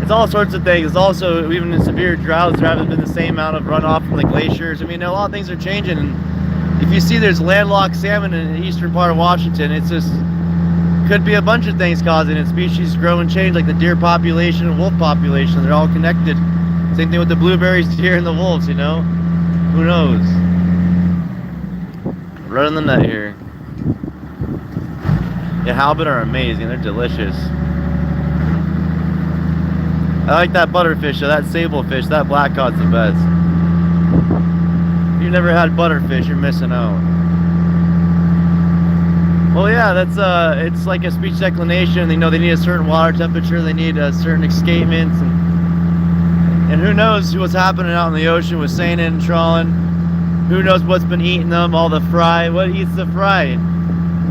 It's all sorts of things. It's also, even in severe droughts, there hasn't been the same amount of runoff from the glaciers. I mean, a lot of things are changing. And if you see there's landlocked salmon in the eastern part of Washington, it's just, could be a bunch of things causing it. Species grow and change, like the deer population and wolf population. They're all connected. Same thing with the blueberries, deer, and the wolves, you know? Who knows? Running the net here. Yeah, halibut are amazing. They're delicious. I like that butterfish, so that sablefish, that black cod's the best. If you've never had butterfish, you're missing out. Well, yeah, that's it's like a species declination. They know they need a certain water temperature. They need certain escapements, and who knows what's happening out in the ocean with seining and trawling. Who knows what's been eating them, all the fry. What eats the fry?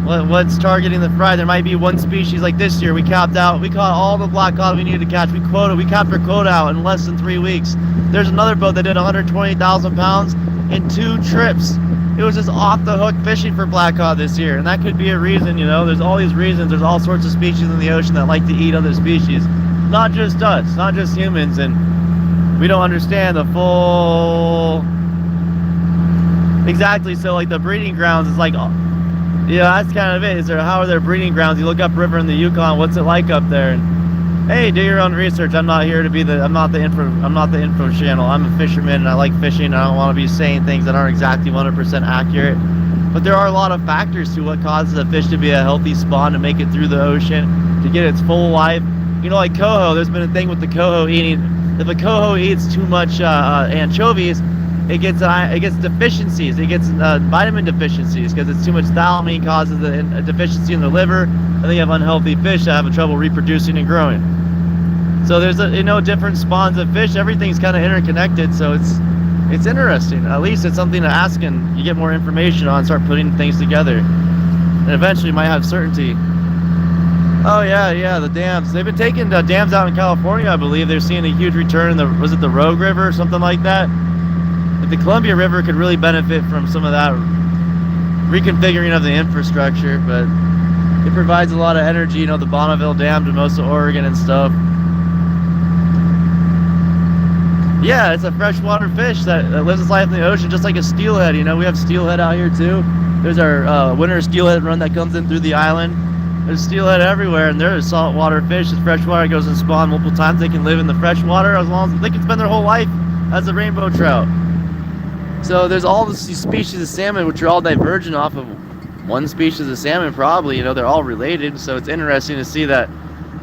what's targeting the fry. There might be one species like this year. We caught all the black cod we needed to catch. We capped our quota out in less than 3 weeks. There's another boat that did 120,000 pounds in 2 trips. It was just off the hook fishing for black cod this year, and that could be a reason. You know, there's all these reasons. There's all sorts of species in the ocean that like to eat other species, not just us, not just humans, and we don't understand the full. Exactly. So like the breeding grounds is like, yeah, that's kind of it. Is there, how are their breeding grounds? You look up river in the Yukon, what's it like up there? And hey, do your own research. I'm not here to be I'm not the info channel. I'm a fisherman and I like fishing. I don't want to be saying things that aren't exactly 100% accurate. But there are a lot of factors to what causes a fish to be a healthy spawn, to make it through the ocean, to get its full life. You know, like coho, there's been a thing with the coho eating. If a coho eats too much anchovies, it gets deficiencies. It gets vitamin deficiencies because it's too much thalamin, causes a deficiency in the liver, and then you have unhealthy fish that have trouble reproducing and growing. So there's different spawns of fish. Everything's kind of interconnected. So it's interesting. At least it's something to ask, and you get more information on, start putting things together, and eventually you might have certainty. Oh yeah, the dams. They've been taking dams out in California, I believe. They're seeing a huge return in was it the Rogue River or something like that? But the Columbia River could really benefit from some of that reconfiguring of the infrastructure, but it provides a lot of energy. You know, the Bonneville Dam to most of Oregon and stuff. Yeah, it's a freshwater fish that lives its life in the ocean, just like a steelhead. You know, we have steelhead out here too. There's our winter steelhead run that comes in through the island. There's steelhead everywhere, and they're a saltwater fish. It's freshwater, goes and spawn multiple times. They can live in the freshwater as long as they can spend their whole life as a rainbow trout. So there's all these species of salmon which are all divergent off of one species of salmon, probably. You know, they're all related. So it's interesting to see that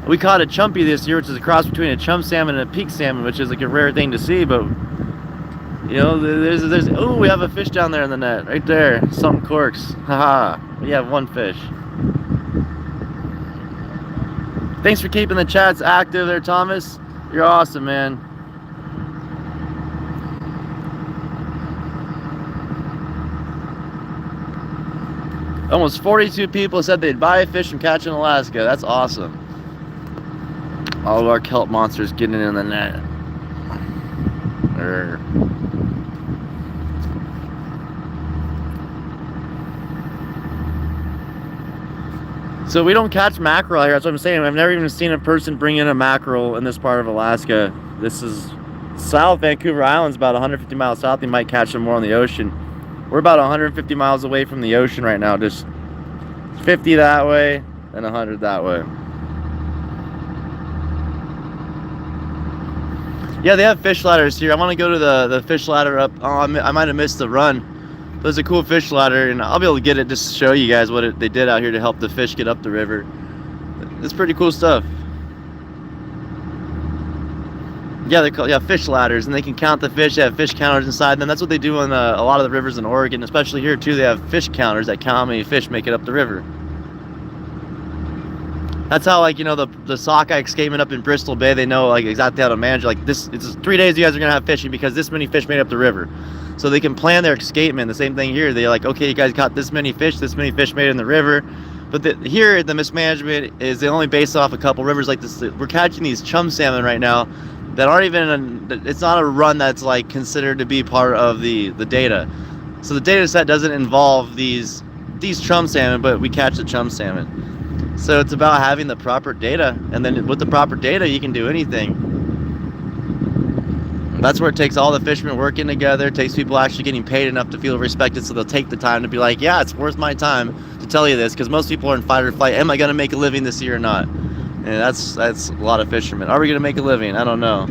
we caught a chumpy this year, which is a cross between a chum salmon and a peak salmon, which is like a rare thing to see. But you know, there's oh, we have a fish down there in the net right there. Something corks. Haha. We have one fish. Thanks for keeping the chats active there, Thomas. You're awesome, man. Almost 42 people said they'd buy a fish and catch in Alaska. That's awesome. All of our kelp monsters getting in the net. So we don't catch mackerel here. That's what I'm saying. I've never even seen a person bring in a mackerel in this part of Alaska. This is South Vancouver Island's about 150 miles south. You might catch them more on the ocean. We're about 150 miles away from the ocean right now. Just 50 that way and 100 that way. Yeah, they have fish ladders here. I want to go to the fish ladder up. Oh, I might have missed the run. There's a cool fish ladder, and I'll be able to get it just to show you guys what they did out here to help the fish get up the river. It's pretty cool stuff. Yeah, they're called fish ladders, and they can count the fish. They have fish counters inside them. That's what they do on a lot of the rivers in Oregon, especially here too. They have fish counters that count how many fish make it up the river. That's how, like, you know, the sockeye escapement up in Bristol Bay, they know like exactly how to manage. Like this, it's 3 days you guys are gonna have fishing because this many fish made up the river. So they can plan their escapement. The same thing here. They're like, okay, you guys caught this many fish made in the river. But here, the mismanagement is they only base off a couple rivers like this. We're catching these chum salmon right now that aren't even, it's not a run that's like considered to be part of the data. So the data set doesn't involve these chum salmon, but we catch the chum salmon. So it's about having the proper data, and then with the proper data, you can do anything. That's where it takes all the fishermen working together. It takes people actually getting paid enough to feel respected, so they'll take the time to be like, yeah, it's worth my time to tell you this, because most people are in fight or flight. Am I going to make a living this year or not? And that's a lot of fishermen. Are we going to make a living? I don't know.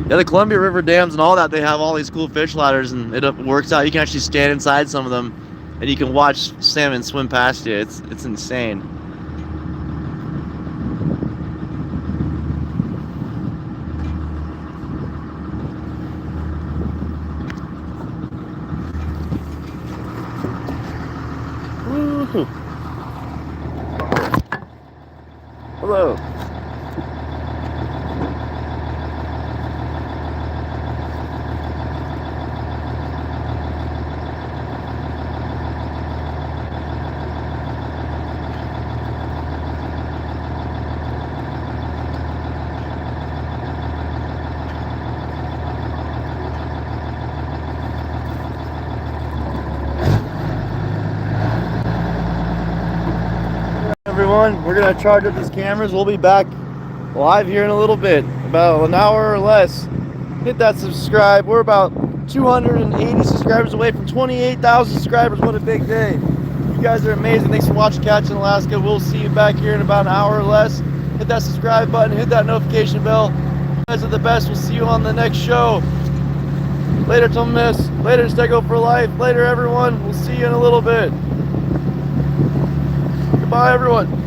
Yeah, the Columbia River dams and all that, they have all these cool fish ladders, and it works out. You can actually stand inside some of them, and you can watch salmon swim past you. It's insane. Woo-hoo. Hello. everyone. We're gonna charge up these cameras. We'll be back live here in a little bit, about an hour or less. Hit that subscribe. We're about 280 subscribers away from 28,000 subscribers. What a big day. You guys are amazing. Thanks for watching Catching Alaska. We'll see you back here in about an hour or less. Hit that subscribe button, hit that notification bell. You guys are the best. We'll see you on the next show. Later, Thomas. Later, Stego for life. Later, everyone. We'll see you in a little bit. Goodbye, everyone.